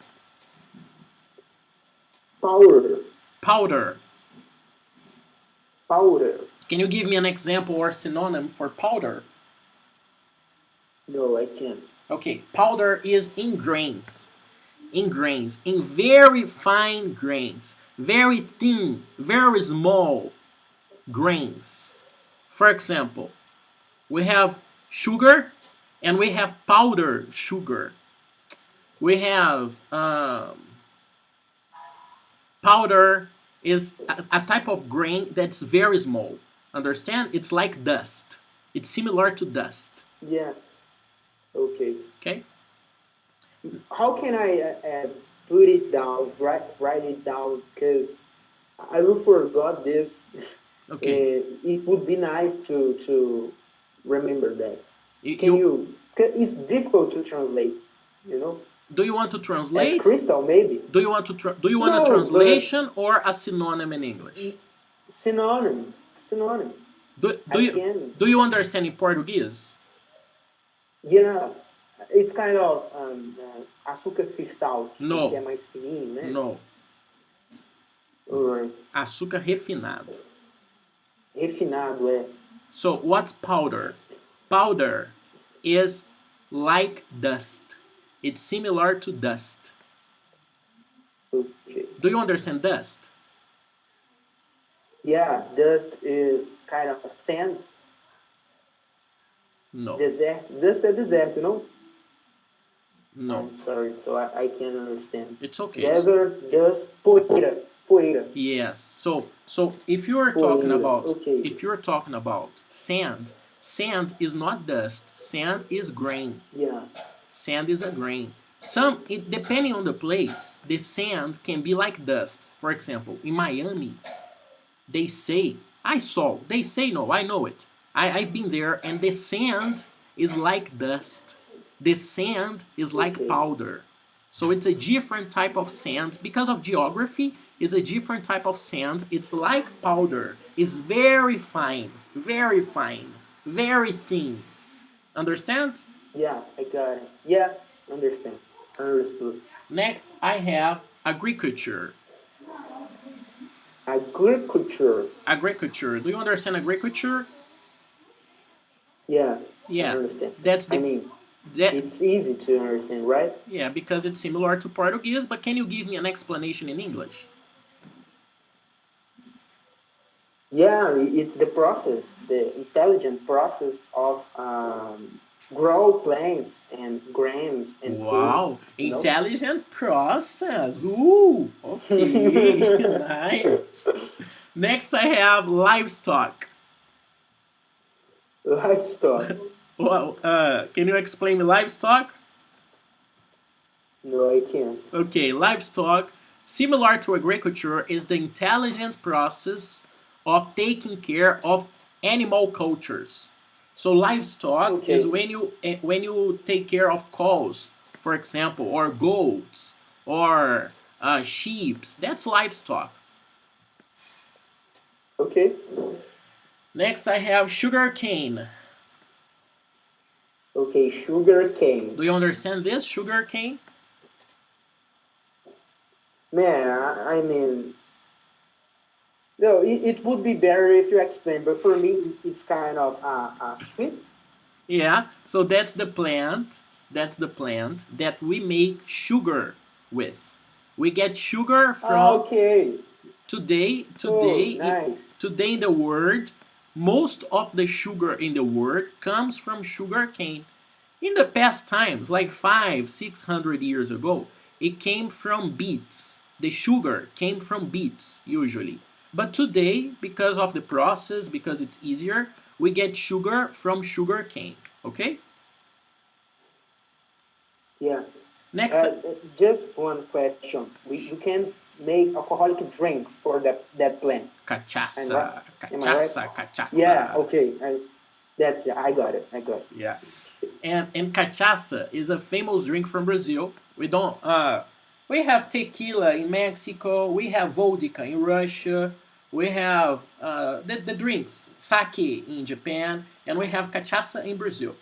Powder. Powder. Powder. Can you give me an example or synonym for powder? No, I can't. Okay, powder is in grains. In grains. In very fine grains. Very thin, very small grains. For example, we have sugar and we have powder sugar. We have powder is a type of grain that's very small. Understand? It's like dust. It's similar to dust. Yeah. Okay. Okay? How can I put it down? Write it down because I will forgot this. Okay. It would be nice to remember that. Can You, you? 'Cause it's difficult to translate. You know, do you want to as translate? crystal maybe. Do you want a No, but translation or a synonym in English? synonym. Synonym. Do, do I you can. do you understand in Portuguese? Yeah, it's kind of açúcar cristal, tipo, que é No, mais fininho, né? no. Or Açúcar refinado. refinado, é. So what's powder? Powder is like dust. It's similar to dust. Okay. Do you understand dust? Yeah, dust is kind of sand, No, desert. Dust é deserto, não? no. I'm sorry, so I can't understand. It's okay. Desert, dust, poeira, poeira, Yes. So if you're talking poeira. about Okay. sand, sand is not dust. Sand is grain. Yeah. Sand is a grain. Depending on the place, the sand can be like dust. For example, in Miami, they say they say no, I know it. I've been there, and the sand is like dust. The sand is like Okay. powder. So it's a different type of sand because of geography. It's a different type of sand. It's like powder. It's very fine, very fine, very thin. Understand? Yeah, I got it. Yeah, understand. Understood. Next, I have agriculture. Agriculture. Agriculture. Do you understand agriculture? Yeah, I Yeah, understand. that's I the mean, that it's easy to understand, right? yeah, because it's similar to Portuguese. But can you give me an explanation in English? Yeah, it's the process, the intelligent process of grow plants and grains and food. Wow, You know, intelligent process. Ooh, okay, nice. Next, I have livestock. livestock. Well, can you explain me livestock? No, I can't. Okay, livestock, similar to agriculture, is the intelligent process of taking care of animal cultures. So livestock is Okay, when you take care of cows, for example, or goats, or sheep. That's livestock. okay, Next, I have sugar cane. okay. Sugar cane. Do you understand this? Sugar cane? Man, I mean, no, it would be better if you explain, but for me, it's kind of sweet. Yeah. So that's the plant. That's the plant that we make sugar with. We get sugar Ah, from okay. today. Oh, Today, nice. today in the world, Most of the sugar in the world comes from sugar cane. In the past times, like 500, 600 years ago, it came from beets. The sugar came from beets, usually. But today, because of the process, because it's easier, we get sugar from sugar cane. Okay? Yeah. Next, Just one question. We can make alcoholic drinks for that plant. And right? cachaça, Am I right? cachaça, Yeah. cachaça. Okay. That's it. I got it. I got it. Yeah. And cachaça is a famous drink from Brazil. We don't we have tequila in Mexico, we have vodka in Russia, we have the drinks sake in Japan, and we have cachaça in Brazil.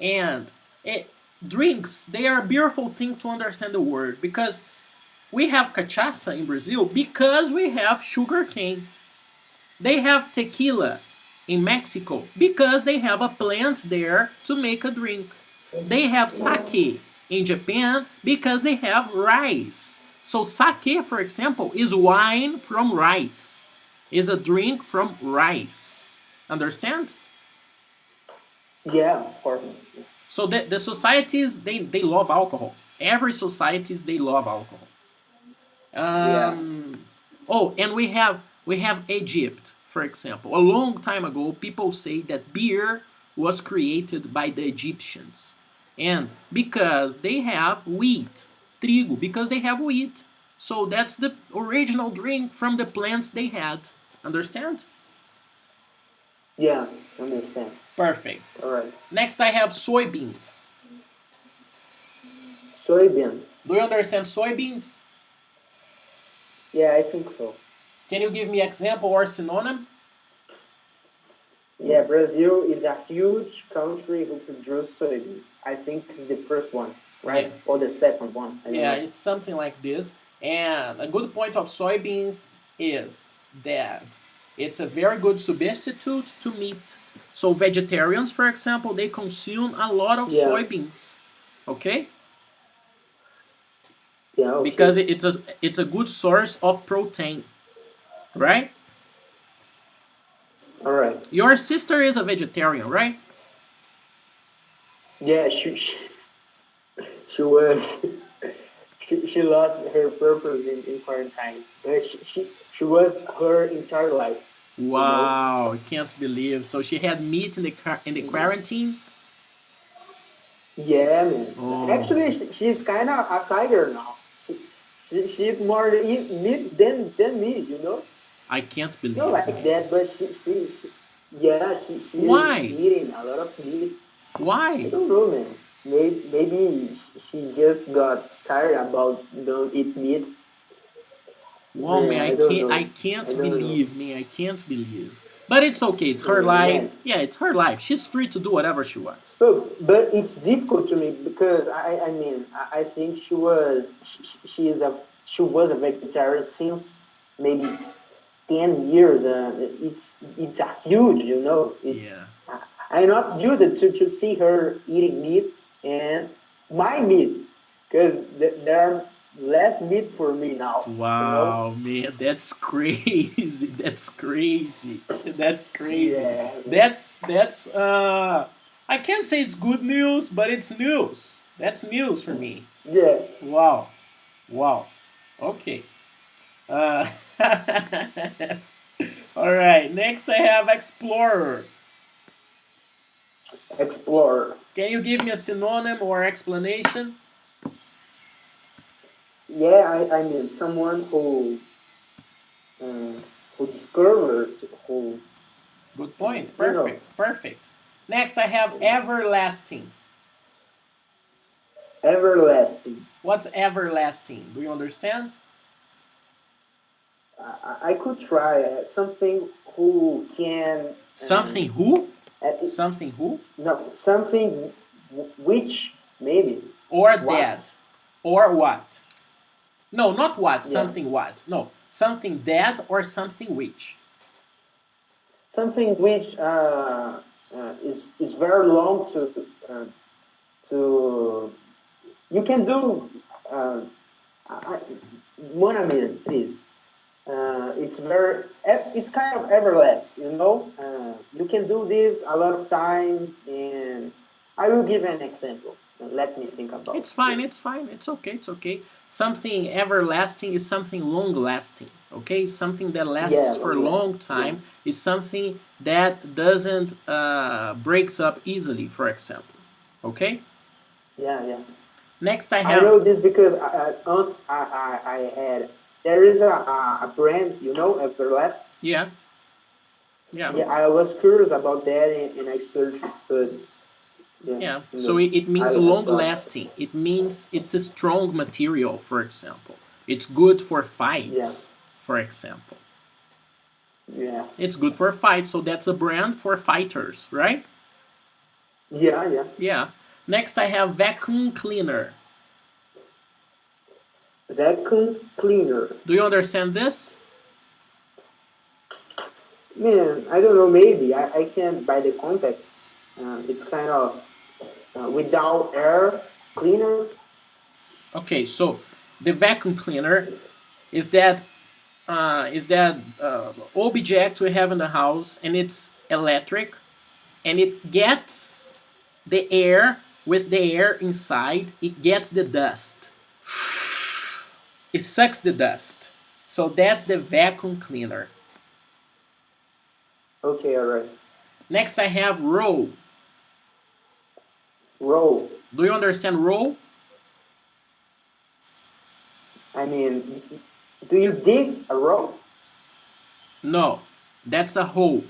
And it, drinks, they are a beautiful thing to understand the word because we have cachaça in Brazil because we have sugar cane. They have tequila in Mexico because they have a plant there to make a drink. They have sake in Japan because they have rice. So sake, for example, is wine from rice. Is a drink from rice. Understand? Yeah, of course. So the societies they love alcohol. Every societies they love alcohol. Yeah. Oh, and we have Egypt, for example. A long time ago, people say that beer was created by the Egyptians, and because they have wheat, trigo, because they have wheat, so that's the original drink from the plants they had. Understand? Yeah. Understand. Perfect. All right. Next, I have soybeans. Soybeans. Do you understand soybeans? Yeah, I think so. Can you give me example or synonym? Yeah, Brazil is a huge country who produces soybeans. I think it's the first one, Yeah. right? Or the second one. I don't Yeah, know. it's something like this. And a good point of soybeans is that it's a very good substitute to meat. So vegetarians, for example, they consume a lot of Yeah. soybeans. Okay? Yeah. Okay. Because it's a good source of protein, right? All right. Your sister is a vegetarian, right? Yeah, she was she lost her purpose in quarantine. But she was her entire life, you know. Wow, I can't believe. So she had meat in the quarantine. Yeah, man. Oh, Actually, she's kind of a tiger now. She eats more meat than me, you know. I can't Not believe, like man. that, but yeah, she is Why? eating a lot of meat. I Why? don't know, man. Maybe she just got tired about don't eat meat. Wow, man, Man, I I don't can't, I know. I can't don't know. believe, man, I can't believe. But it's okay. It's her life. Man. Yeah, it's her life. She's free to do whatever she wants. But it's difficult to me because I mean I think she was a vegetarian since maybe 10 years. It's a huge, you know. Yeah. I'm not used to see her eating meat and my meat because there are less meat for me now. You know. Wow, man, that's crazy. That's crazy. That's crazy. Yeah. That's I can't say it's good news, but it's news. That's news for me. Yeah. Wow. Wow. Okay. Uh, all right. Next, I have explorer. Explorer. Can you give me a synonym or explanation? Yeah, I mean someone uh, who discovers who Good point. you know Perfect. Perfect. Next, I have everlasting. everlasting. What's everlasting? Do you understand? I could try something who can Something who? uh, Something who? no something which maybe Or what dead. Or what? No, not what. yeah Something what. No. Something dead or something which. something which is very long to you can do uh, I, 1 minute please. It's kind of everlasting, you know. You can do this a lot of times, and I will give an example. Let me think about It's fine, this. it's fine, it's okay, it's okay. Something everlasting is something long lasting, okay? Something that Yeah, lasts for a long last. long Yeah, time is something that doesn't breaks up easily, for example, okay? yeah, yeah. Next I I have, know this because I had there is a brand, you know, Everlast. yeah, yeah, Yeah, I was curious about that, and I searched it, but yeah, yeah. you So know, it means I long thought, lasting. It means it's a strong material, for example. It's good for yeah, fights, for example. yeah, It's good for fights, so that's a brand for fighters, right? yeah, yeah. Yeah. Next I have vacuum cleaner. Vacuum cleaner. Do you understand this? Man, I don't know. Maybe I can by the context. It's kind of without air cleaner. Okay, so the vacuum cleaner is that object we have in the house, and it's electric, and it gets the air with the air inside. It gets the dust. It sucks the dust. So that's the vacuum cleaner. Okay, alright. Next, I have roll. Roll. Do you understand roll? I mean, do you dig a roll? No, that's a hole.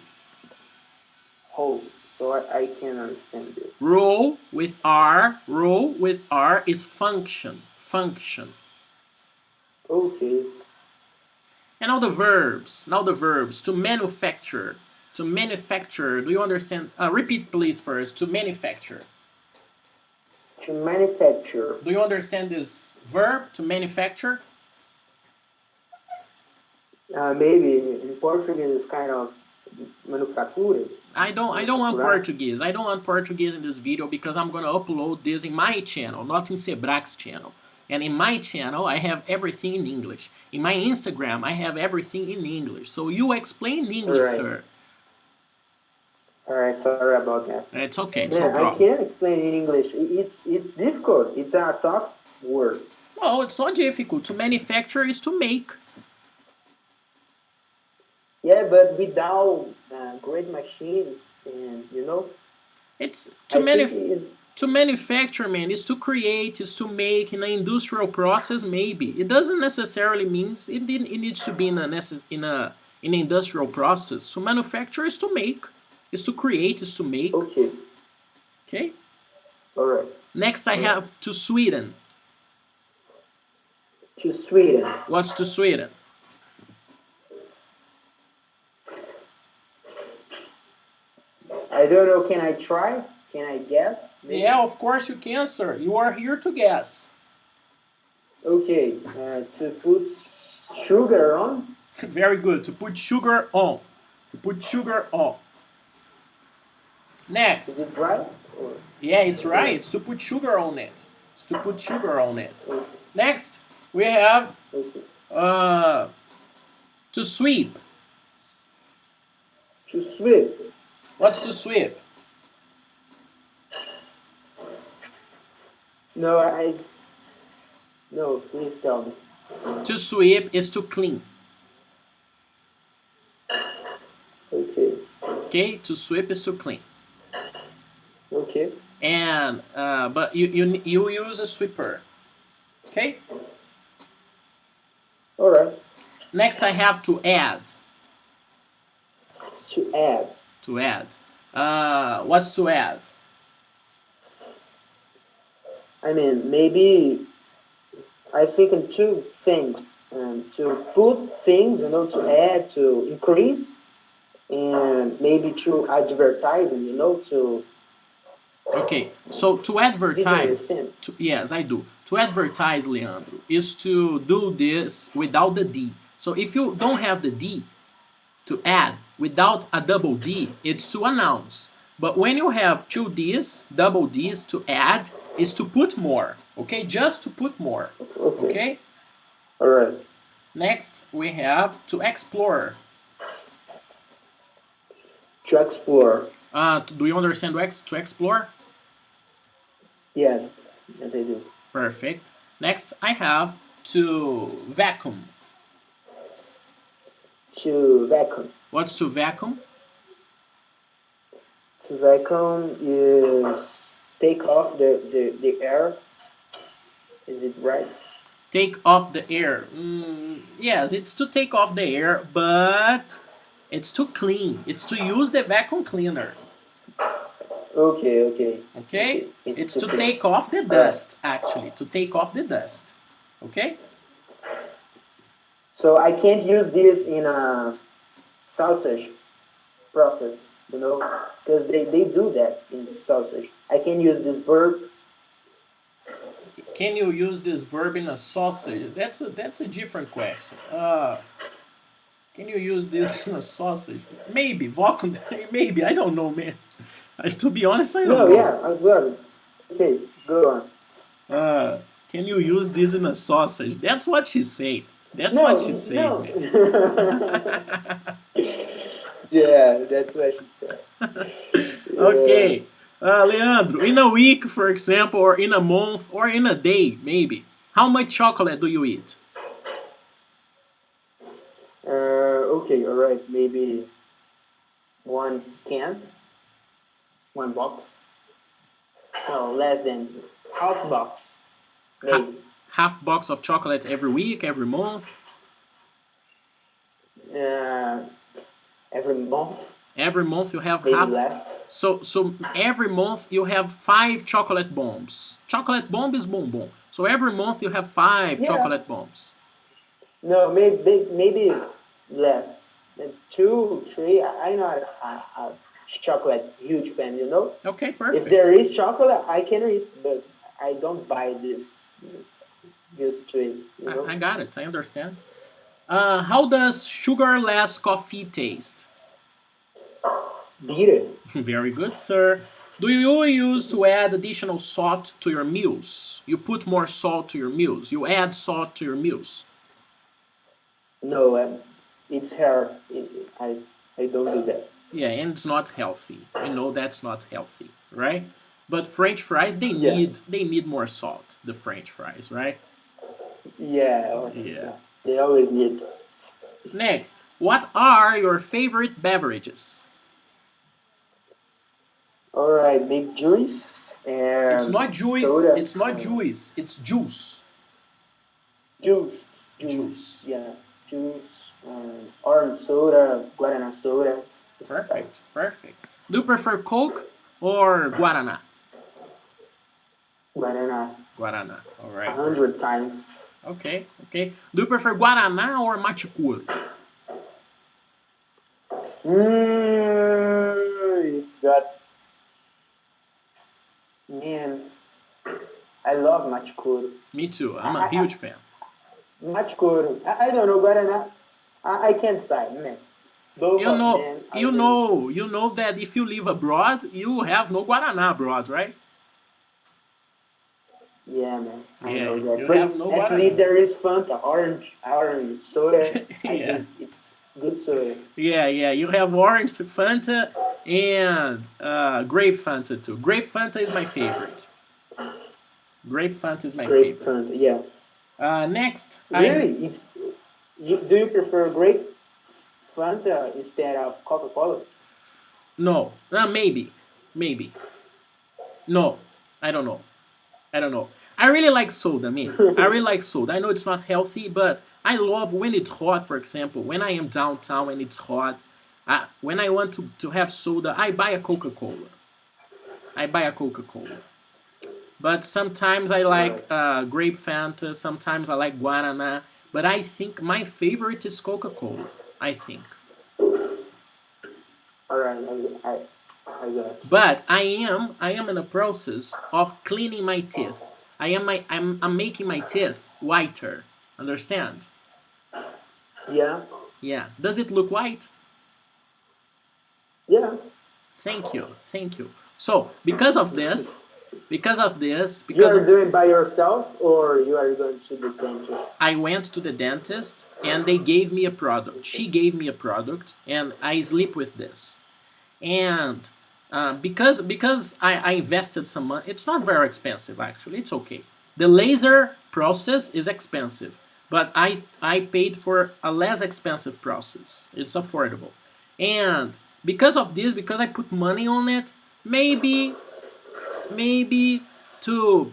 Hole. So I can understand this. Roll with R is function. Function. Okay. And now the verbs. Now the verbs. To manufacture. To manufacture. Do you understand? Repeat please first. To manufacture. To manufacture. Do you understand this verb? To manufacture? Maybe in Portuguese it's kind of manufatura. I don't want Manufaturar. Portuguese. I don't want Portuguese in this video because I'm gonna upload this in my channel, not in Sebrac's channel. And in my channel, I have everything in English. In my Instagram, I have everything in English. So you explain in English, Alright. sir. Alright, sorry about that. It's okay. It's no Man, I problem. can't explain in English. It's difficult. It's a tough word. No, it's not difficult. To manufacture is to make. Yeah, but without great machines, and you know, It's I think it is. to manufacture, man, is to create, is to make in an industrial process. Maybe it doesn't necessarily means it needs to be in in an industrial process. To manufacture is to make, is to create, is to make. Okay. Okay. All right. Next, I All right. have to Sweden. To Sweden. What's to Sweden? I don't know. Can I try? Can I guess? Maybe. Yeah, of course you can, sir. You are here to guess. Okay. To put sugar on. Very good. To put sugar on. To put sugar on. Is Next. it right? Or, Yeah, it's right. yeah. It's to put sugar on it. It's to put sugar on it. Okay. Next, we have Okay. uh, to sweep. To sweep. What's to sweep? No, I. No, please tell me. To sweep is to clean. Okay. Okay, to sweep is to clean. Okay. And but you use a sweeper. Okay. All right. Next, I have to add. To add. To add. What's to add? I mean, maybe I think in two things. To put things, you know, to add, to increase, and maybe through advertising, you know, to. Okay, so to Did you advertise, understand? yes, I do. To advertise, Leandro, is to do this without the D. So if you don't have the D to add without a double D, it's to announce. But when you have two D's, double D's to add, is to put more. Okay, just to put more. Okay. Okay. All right. Next, we have to explore. To explore. Do you understand to explore? Yes, yes I do. Perfect. Next, I have to vacuum. To vacuum. What's to vacuum? To vacuum is take off the air. Is it right? Take off the air. Yes, it's to take off the air, but it's to clean. It's to use the vacuum cleaner. Okay, okay. Okay? Okay. It's It's to okay. take off the All right. dust, actually. To take off the dust. Okay? So I can't use this in a sausage process, because they do that in the sausage. I can use this verb. Can you use this verb in a sausage? That's a different question. Can you use this in a sausage? Maybe. Vacuum. Maybe. I don't know, man. To be honest, I don't No, know. yeah, I got it. Okay, go on. Uh, can you use this in a sausage? That's what she said. That's what she No, said, no. man. Yeah, that's what she said. Yeah. Okay. Leandro, in a week, for example, or in a month, or in a day, maybe, how much chocolate do you eat? Okay, all right. Maybe one can, one box. No, less than half box, Ha- maybe. half box of chocolate every week, every month? Uh, every month, Every month you have maybe half. less. So every month you have 5 chocolate bombs. Chocolate bomb is bonbon. So every month you have 5 chocolate Yeah. bombs. No, maybe less. Two, three. I'm not a chocolate huge fan. Okay, If perfect. there is chocolate, I can eat, but I don't buy this just to eat. I got it. I understand. How does sugarless coffee taste? Bitter. Very good, sir. Do you use to add additional salt to your meals? You put more salt to your meals. You add salt to your meals. No, it's hard. I don't do that. Yeah, and it's not healthy. We know that's not healthy, right? But French fries, they Yeah, need they need more salt. The French fries, right? yeah, Yeah. yeah. They always need. Next, what are your favorite beverages? All right, big juice It's and not juice. soda. It's not juice. It's juice. Juice, juice, Juice. yeah, juice. Orange soda, guarana soda. This type. Perfect. Perfect. Do you prefer Coke or Guaraná? Guarana Guaraná. All a right. Perfect. hundred times. Okay. Okay. Do you prefer Guaraná or Machicura? It's got, man. I love machicuro. Me too. I'm a I, huge fan. Machicoro. I don't know, Guaraná. I can't say, man. Both You of know, them are you good. know, you know that if you live abroad, you have no Guaraná abroad, right? Yeah, man. I Yeah, know that. you have But no at least Guaraná. there is Fanta, orange soda. I Yeah, think it's good soda. yeah, yeah. You have orange Fanta and grape Fanta too. Grape Fanta is my favorite. Grape Fanta is my Grape favorite. Fanta, yeah. Next, I Really? Do you prefer grape Fanta instead of Coca-Cola? no, maybe, maybe no. I don't know. I don't know. I really like soda, man. I really like soda. I know it's not healthy, but I love when it's hot, for example. When I am downtown and it's hot, when I want to have soda, I buy a Coca Cola. I buy a Coca Cola. But sometimes I All like right. grape Fanta, sometimes I like Guaraná. But I think my favorite is Coca Cola. I think. All right. I got it. But I am in a process of cleaning my teeth. I'm making my teeth whiter. Understand? Yeah. Yeah. Does it look white? Yeah. Thank you. Thank you. So, because of this, Because of this, You because are doing by yourself, or you are going to the dentist? I went to the dentist and they gave me a product. She gave me a product, and I sleep with this. And because I invested some money, it's not very expensive actually. It's okay. The laser process is expensive, but I paid for a less expensive process. It's affordable, and because of this, because I put money on it, maybe to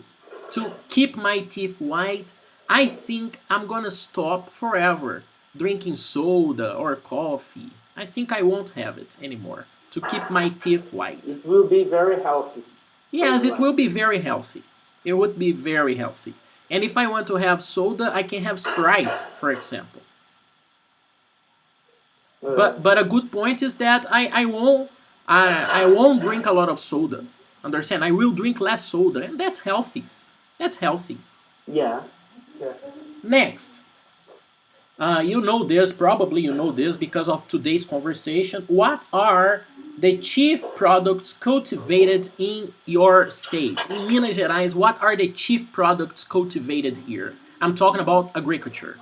keep my teeth white, I think I'm gonna stop forever drinking soda or coffee. I think I won't have it anymore to keep my teeth white. It will be very healthy for Yes, your it life. will be very healthy. It would be very healthy. And if I want to have soda, I can have Sprite, for example. Uh, But a good point is that I won't drink a lot of soda. Understand? I will drink less soda, and that's healthy. That's healthy. yeah, yeah. Next, you know this, probably you know this because of today's conversation. What are the chief products cultivated in your state? In Minas Gerais, what are the chief products cultivated here? I'm talking about agriculture.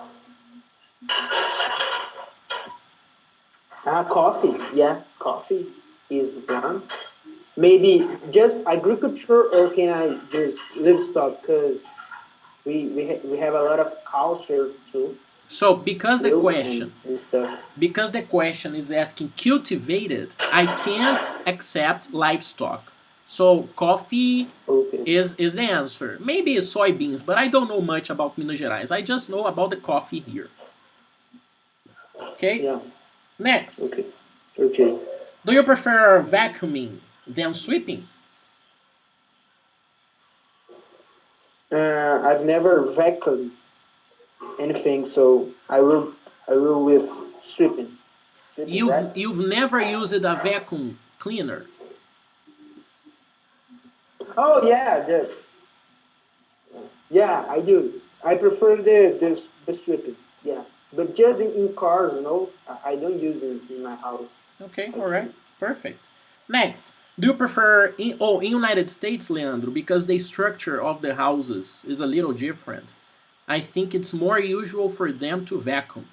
Coffee, yeah, coffee is one. Maybe just agriculture, or can I just livestock? Because we have a lot of culture too, So milk and stuff. because the question is asking cultivated, I can't accept livestock. So coffee Okay, is the answer. Maybe soybeans, but I don't know much about Minas Gerais. I just know about the coffee here. Okay? yeah, Next. okay, okay. Do you prefer vacuuming than sweeping? I've never vacuumed anything, so I will with sweeping. Sweeping, right? You've never used a vacuum cleaner. Oh yeah, yeah, I do. I prefer the sweeping. Yeah, but just in cars, I don't use it in my house. Okay, all right, Actually. perfect. Next, do you prefer in United States, Leandro, because the structure of the houses is a little different? I think it's more usual for them to vacuum.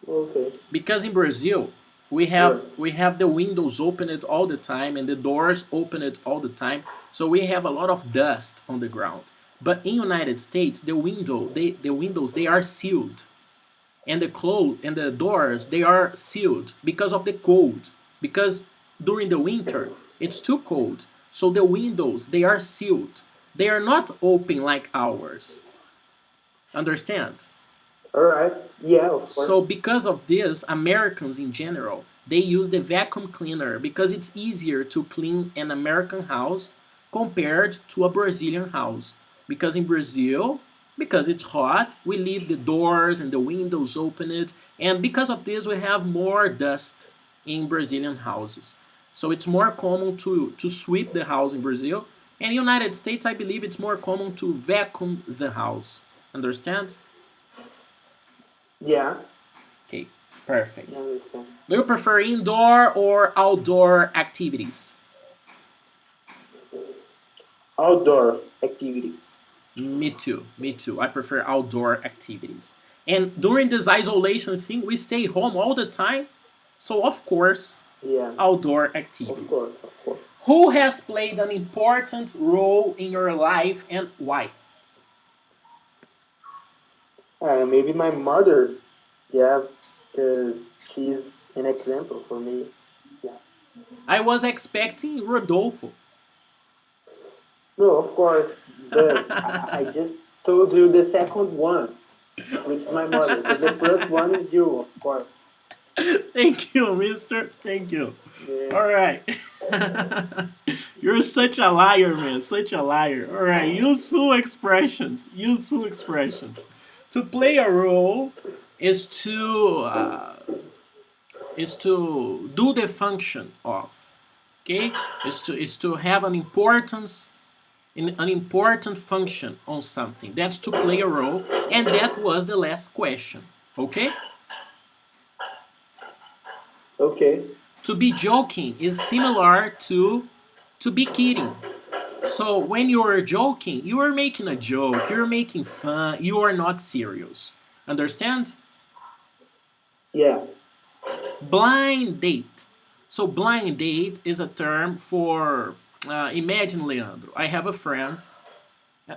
Okay. Because in Brazil All right. we have the windows opened all the time and the doors opened all the time, so we have a lot of dust on the ground. But in United States, the windows they are sealed, and the doors they are sealed because of the cold. Because during the winter it's too cold, so the windows they are sealed. They are not open like ours. Understand? All right. Yeah, of So course. because of this, Americans in general, they use the vacuum cleaner because it's easier to clean an American house compared to a Brazilian house. Because in Brazil, because it's hot, we leave the doors and the windows open, and because of this we have more dust in Brazilian houses. So it's more common to sweep the house in Brazil. And in the United States, I believe it's more common to vacuum the house. Understand? Yeah, Okay, I perfect. understand. Do you prefer indoor or outdoor activities? Outdoor activities. Me too. Me too. I prefer outdoor activities. And during this isolation thing, we stay home all the time. So, of course, Yeah, outdoor of activities. course, of course. Who has played an important role in your life and why? Maybe my mother. Yeah, because she's an example for me. Yeah. I was expecting Rodolfo. No, of course, but I just told you the second one, which is my mother. But the first one is you, of course. Thank you, mister. Thank you. Yeah. All right. You're such a liar, man. Such a liar. All right. Useful expressions. Useful expressions. To play a role is to do the function of. Okay. Is to have an importance in an important function on something. That's to play a role, and that was the last question. Okay. Okay. To be joking is similar to be kidding. So when you are joking, you are making a joke, you're making fun, you are not serious. Understand? Yeah. Blind date. So blind date is a term for imagine, Leandro. I have a friend.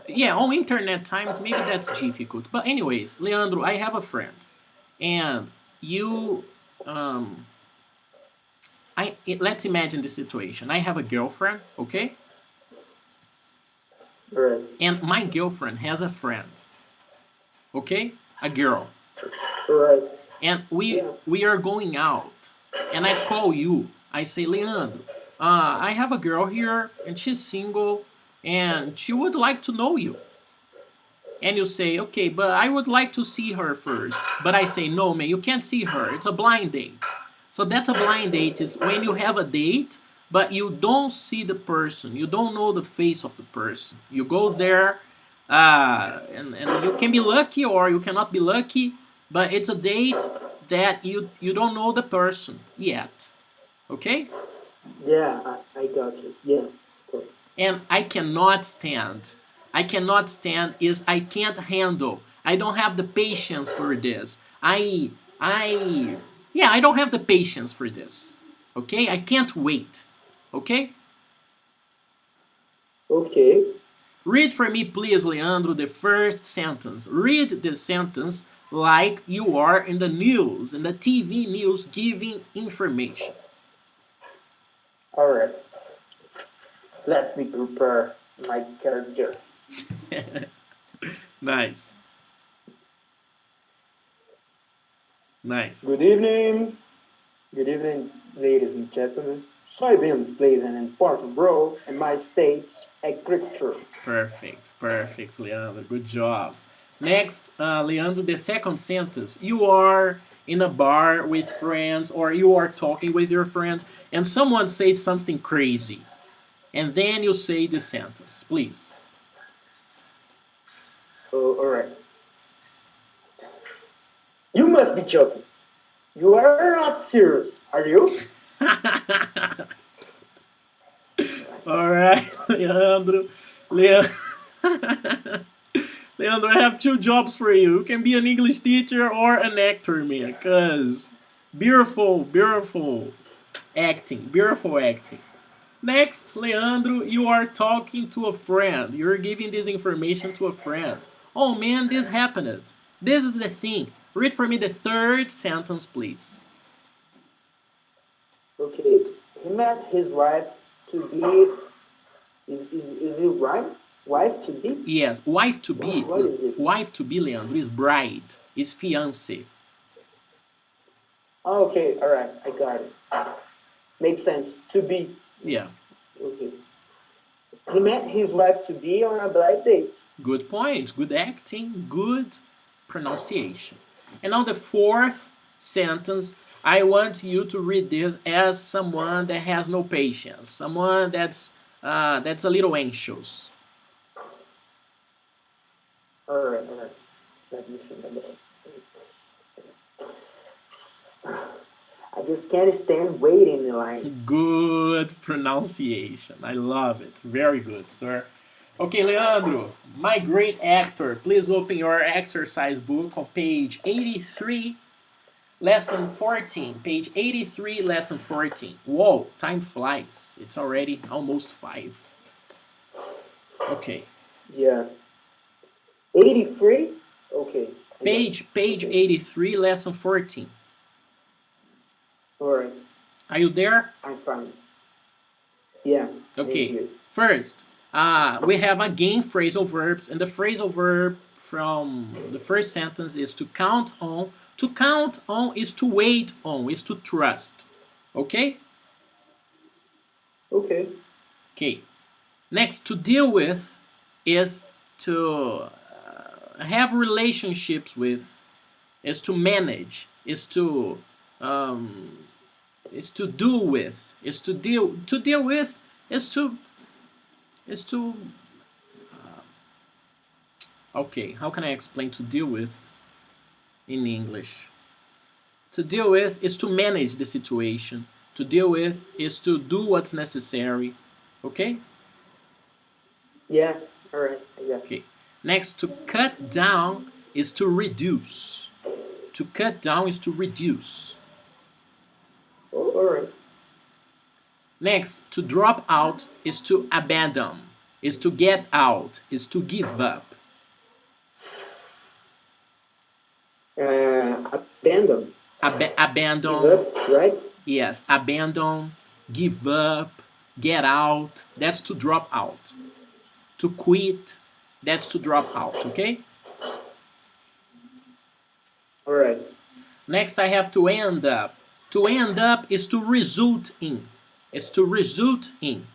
Yeah, on internet times maybe that's difficult. But anyways, Leandro, I have a friend, and you, um, let's imagine the situation. I have a girlfriend, okay, Right. and my girlfriend has a friend, okay, a girl, Right. and we Yeah. we are going out, and I call you. I say, Leandro, I have a girl here, and she's single, and she would like to know you. And you say, okay, but I would like to see her first. But I say, no, man, you can't see her. It's a blind date. So that's a blind date. Is when you have a date, but you don't see the person. You don't know the face of the person. You go there, and you can be lucky or you cannot be lucky, but it's a date that you don't know the person yet. Okay? Yeah. I got you. Yeah. Of course. And I cannot stand is I can't handle. I don't have the patience for this. I yeah, I don't have the patience for this. Okay? I can't wait. Okay? Okay. Read for me, please, Leandro, the first sentence. Read the sentence like you are in the news, in the TV news, giving information. All right. Let me prepare my character. Nice. Nice. Good evening. Good evening, ladies and gentlemen. Soybeans plays an important role in my state's agriculture. Perfect, perfect, Leandro. Good job. Next, Leandro, the second sentence. You are in a bar with friends, or you are talking with your friends, and someone says something crazy. And then you say the sentence, please. Oh, all right. You must be joking. You are not serious, are you? All right, Leandro. Leandro. Leandro, I have two jobs for you. You can be an English teacher or an actor, man. Cause beautiful, beautiful acting, beautiful acting. Next, Leandro, you are talking to a friend. You're giving this information to a friend. Oh man, this happened. This is the thing. Read for me the third sentence, please. Okay. He met his wife to be. Is it right? Wife to be? Yes, wife to be. What is it? Wife to be, Leandro, is bride, is fiance. Oh, okay. All right. I got it. Makes sense. To be. Yeah, Okay. He met his wife to be on a blind date. good point. Good acting, good pronunciation. And now the fourth sentence, I want you to read this as someone that has no patience, someone that's a little anxious. All right. All right. Let me think about it. I just can't stand waiting in line. Good pronunciation. I love it. Very good, sir. Okay, Leandro, my great actor, please open your exercise book on page 83, lesson 14. Page 83, lesson 14. Whoa, time flies. It's already almost 5. Okay. Yeah. 83? Okay. Page 83, lesson 14. All right. Are you there? I'm fine. Yeah. Okay. First, we have again phrasal verbs, and the phrasal verb from the first sentence is to count on. To count on is to wait on, is to trust. Okay? Okay. Okay. Next, to deal with is to have relationships with, is to manage, is to do with, is to deal with, is to okay, how can I explain to deal with in English? To deal with is to manage the situation. To deal with is to do what's necessary. Okay? Yeah. All right. I got Okay. Next, to cut down is to reduce. To cut down is to reduce. All right. Next, to drop out is to abandon, is to get out, is to give up. Abandon. Give Abandon, up. Right. yes, abandon, give up, get out, that's to drop out. To quit, that's to drop out, okay? All right. Next, I have to end up. To end up is to result in. It's to result in.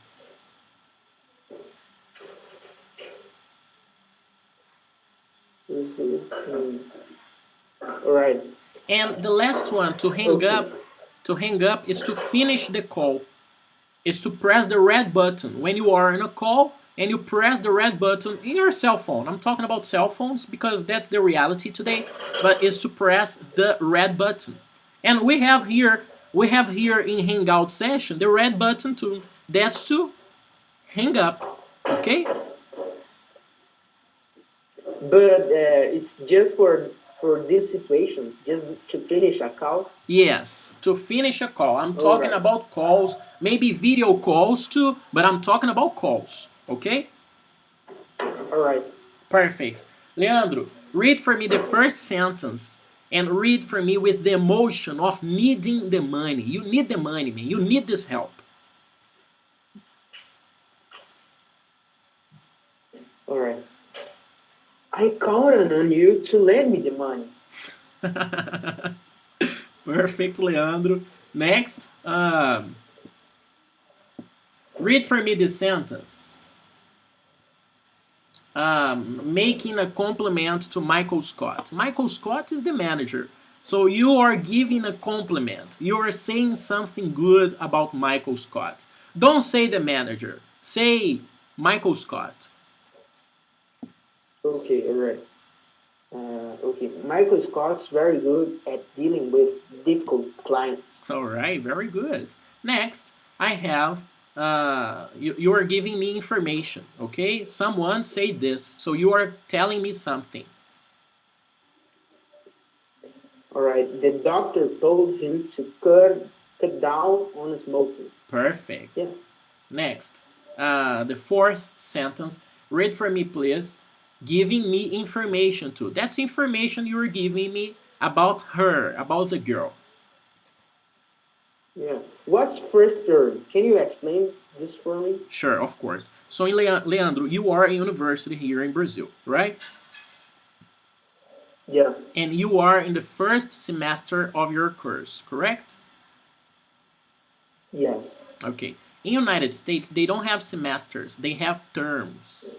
All right. And the last one, Okay. to hang up is to finish the call. Is to press the red button when you are in a call and you press the red button in your cell phone. I'm talking about cell phones because that's the reality today, but is to press the red button. And we have here in Hangout session the red button too. That's to hang up. Okay? But it's just for this situation, just to finish a call. Yes, to finish a call. I'm All talking right. about calls, maybe video calls too, but I'm talking about calls. Okay? All right. Perfect. Leandro, read for me the first sentence and read for me with the emotion of needing the money. You need the money, man. You need this help. All right. I counted on you to lend me the money. Perfect, Leandro. Next, read for me this sentence. Making a compliment to Michael Scott. Michael Scott is the manager. So you are giving a compliment. You are saying something good about Michael Scott. Don't say the manager. Say Michael Scott. Okay. All right. Okay. Michael Scott's very good at dealing with difficult clients. All right, very good. Next, I have you are giving me information. Okay, someone say this, so you are telling me something. All right. The doctor told him to cut down on smoking. Perfect. Yeah. Next, the fourth sentence. Read for me, please. Giving me information too. That's information you are giving me about her, about the girl. Yeah. What's first term? Can you explain this for me? Sure, of course. So, Leandro, you are a university here in Brazil, right? Yeah. And you are in the first semester of your course, correct? Yes. Okay. In United States, they don't have semesters, they have terms.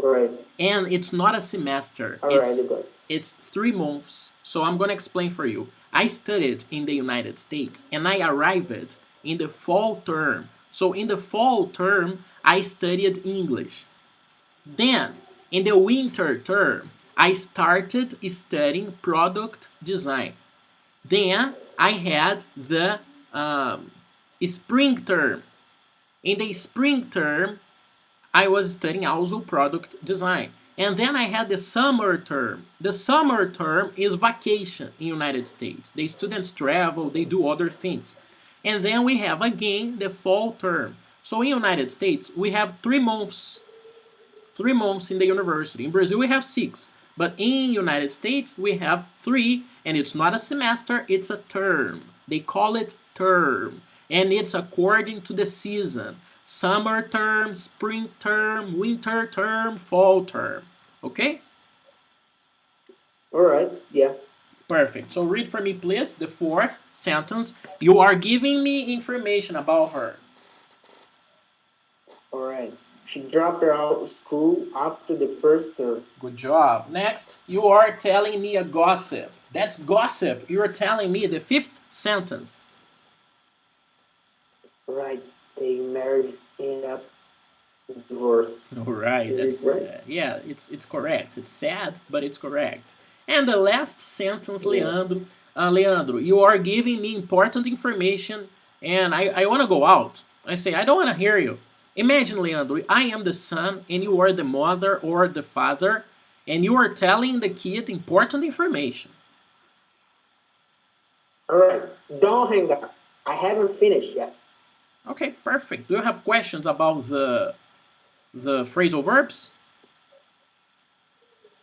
All right. And it's not a semester, All right. I got it. it's 3 months. So I'm gonna explain for you. I studied in the United States and I arrived in the fall term. So in the fall term, I studied English. Then, in the winter term, I started studying product design. Then I had the spring term. In the spring term, I was studying also product design. And then I had the summer term. The summer term is vacation in United States. The students travel, they do other things. And then we have again the fall term. So in United States, we have 3 months. 3 months in the university. In Brazil, we have 6. But in United States, we have 3, and it's not a semester, it's a term. They call it term, and it's according to the season. Summer term, spring term, winter term, fall term. Okay? All right. Yeah. Perfect. So read for me, please, the fourth sentence. You are giving me information about her. All right. She dropped her out of school after the first term. Good job. Next, you are telling me a gossip. That's gossip. You're telling me the fifth sentence. All right. They married and up divorce. All right. Is it right? Yeah, it's correct. It's sad, but it's correct. And the last sentence, Yeah. Leandro. Leandro, you are giving me important information and I want to go out. I say, I don't want to hear you. Imagine, Leandro, I am the son and you are the mother or the father, and you are telling the kid important information. All right, don't hang up. I haven't finished yet. Okay, perfect. Do you have questions about the phrasal verbs?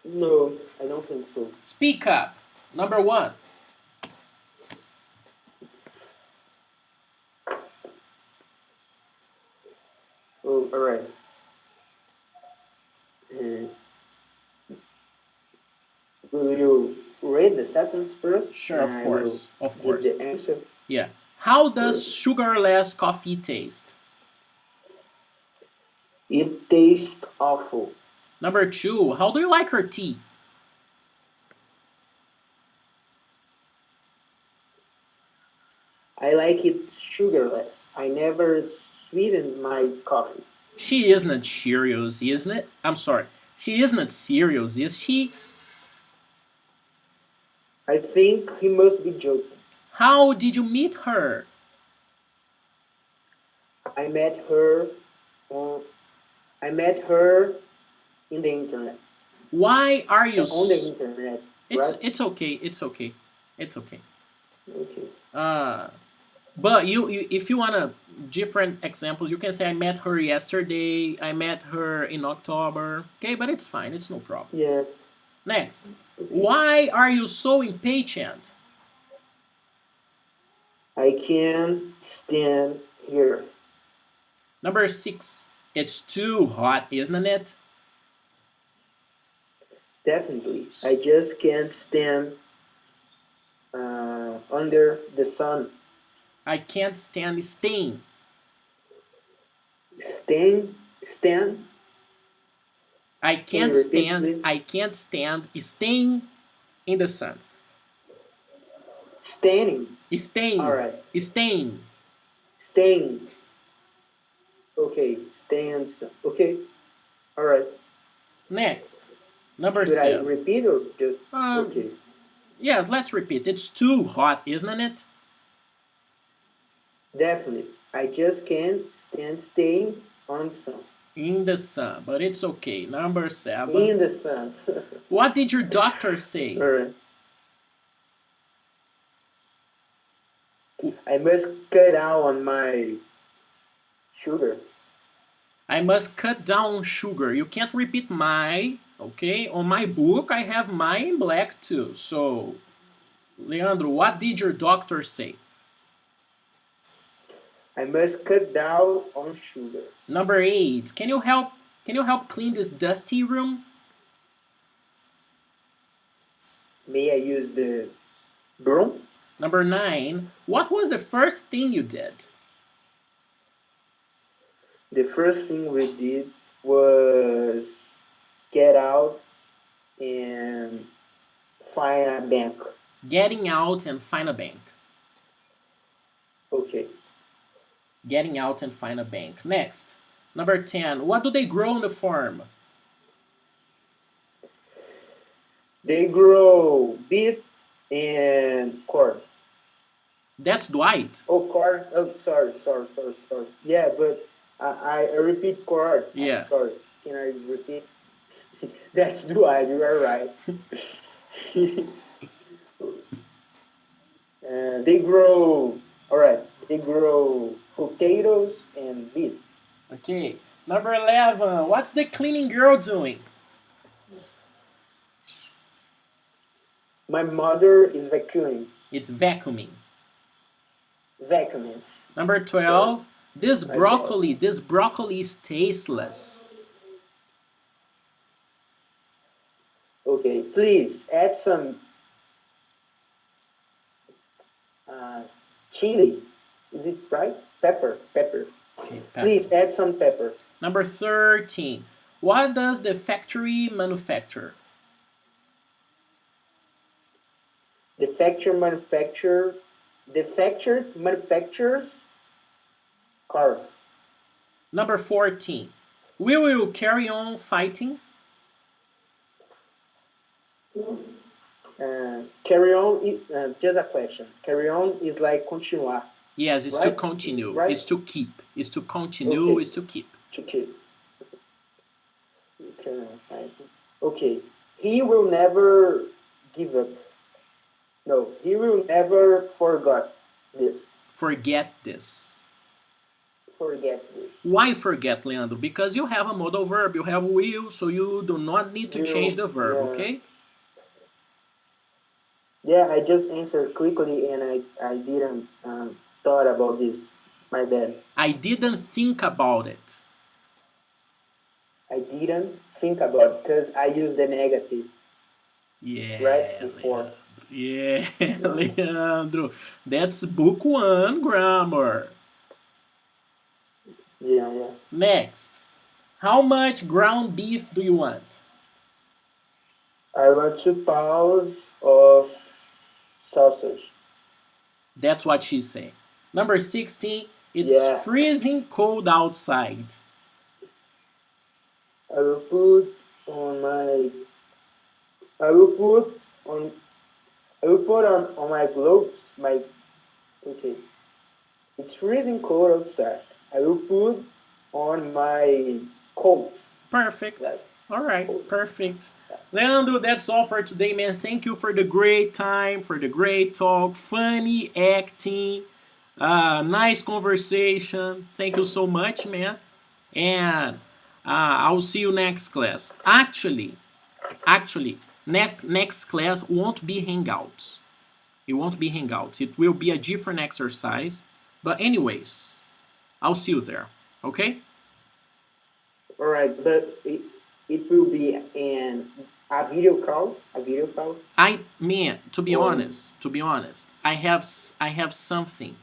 No, I don't think so. Speak up. Number one. Oh, all right. Uh, will you read the sentence first, Sure, and of I will course. Of give course. the answer? Yeah. How does sugarless coffee taste? It tastes awful. Number two. How do you like her tea? I like it sugarless. I never sweeten my coffee. She isn't serious, isn't it? I'm sorry. She isn't serious, is she? I think he must be joking. How did you meet her? I met her on I met her in the internet. Why are you? On the internet, right? It's okay. It's okay. It's okay. Okay. Uh, but you if you wanna different examples, you can say I met her yesterday. I met her in October. Okay, but it's fine. It's no problem. Yeah. Next, Okay. why are you so impatient? I can stand here. Number six, it's too hot, isn't it? Definitely. I just can't stand under the sun. I can't stand staying. Stand. I Can you can't repeat, stand. please? I can't stand staying in the sun. Standing. All Staying. right. Staying. Staying. Okay. Stand. Okay. All right. Next, number Should I seven. repeat or just Um, okay? yes, let's repeat. It's too hot, isn't it? Definitely. I just can't stand staying on the sun. In the sun, but it's okay. Number seven. In the sun. What did your doctor say? All right. I must cut down on my sugar. I must cut down on sugar. You can't repeat my, okay? On my book, I have my in black too. So, Leandro, what did your doctor say? I must cut down on sugar. Number eight. Can you help clean this dusty room? May I use the broom? Number nine. What was the first thing you did? The first thing we did was get out and find a bank. Getting out and find a bank. Okay. Getting out and find a bank. Next. Number 10. What do they grow on the farm? They grow beet and corn. That's Dwight. Oh, corn. Oh, sorry. Yeah, but I repeat corn. Yeah. I'm sorry. Can I repeat? That's Dwight. You are right. They grow. All right. They grow potatoes and beet. Okay. Number 11. What's the cleaning girl doing? My mother is vacuuming. It's vacuuming. Vacuuming. Number 12. This My broccoli is tasteless. Okay, please add some chili. Is it right? Pepper. Okay, pepper. Please add some pepper. Number 13. What does the factory manufacture? The factory manufactures cars. Number 14. We will carry on fighting. Carry on. Just a question. Carry on is like continuar. Yes, it's to right? continue. Right? It's to keep. It's to continue. Okay. It's to keep. Okay. Okay. He will never give up. No, he will never forget this. Forget this. Forget this. Why forget, Leandro? Because you have a modal verb, you have will, so you do not need to change You, the verb, yeah, okay? yeah. I just answered quickly, and I didn't thought about this. My bad. I didn't think about it. I didn't think about because I used the negative right Yeah, before. Leandro. Yeah, Yeah, Leandro. That's book one grammar. yeah, yeah. Next. How much ground beef do you want? I want 2 pounds of sausage. That's what she's saying. Number 16. It's Yeah, freezing cold outside. I will put on my. I will put on. I will put on my gloves. My okay. It's freezing cold outside. I will put on my coat. Perfect. Right, All right, coat. perfect. Leandro, that's all for today, man. Thank you for the great time, for the great talk, funny acting, nice conversation. Thank you so much, man. And I'll see you next class. Actually, next class won't be hangouts. It won't be hangouts. It will be a different exercise. But anyways, I'll see you there. Okay? All right, but it will be in a video call. A video call I mean, or to be honest, I have something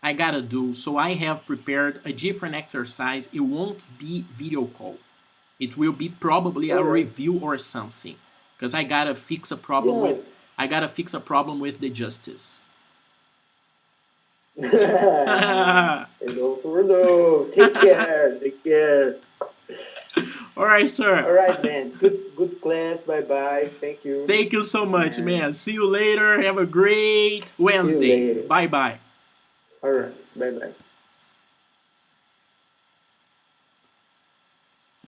I gotta do. So I have prepared a different exercise. It won't be video call. It will be probably all a right. review or something. Because Yeah. I gotta fix a problem with the justice. Hello, Bruno. Take care. Take care. All right, sir. All right, man. Good class. Bye bye. Thank you. Thank you so much, And man. See you later. Have a great see you Wednesday. later. Bye bye. All right. Bye bye.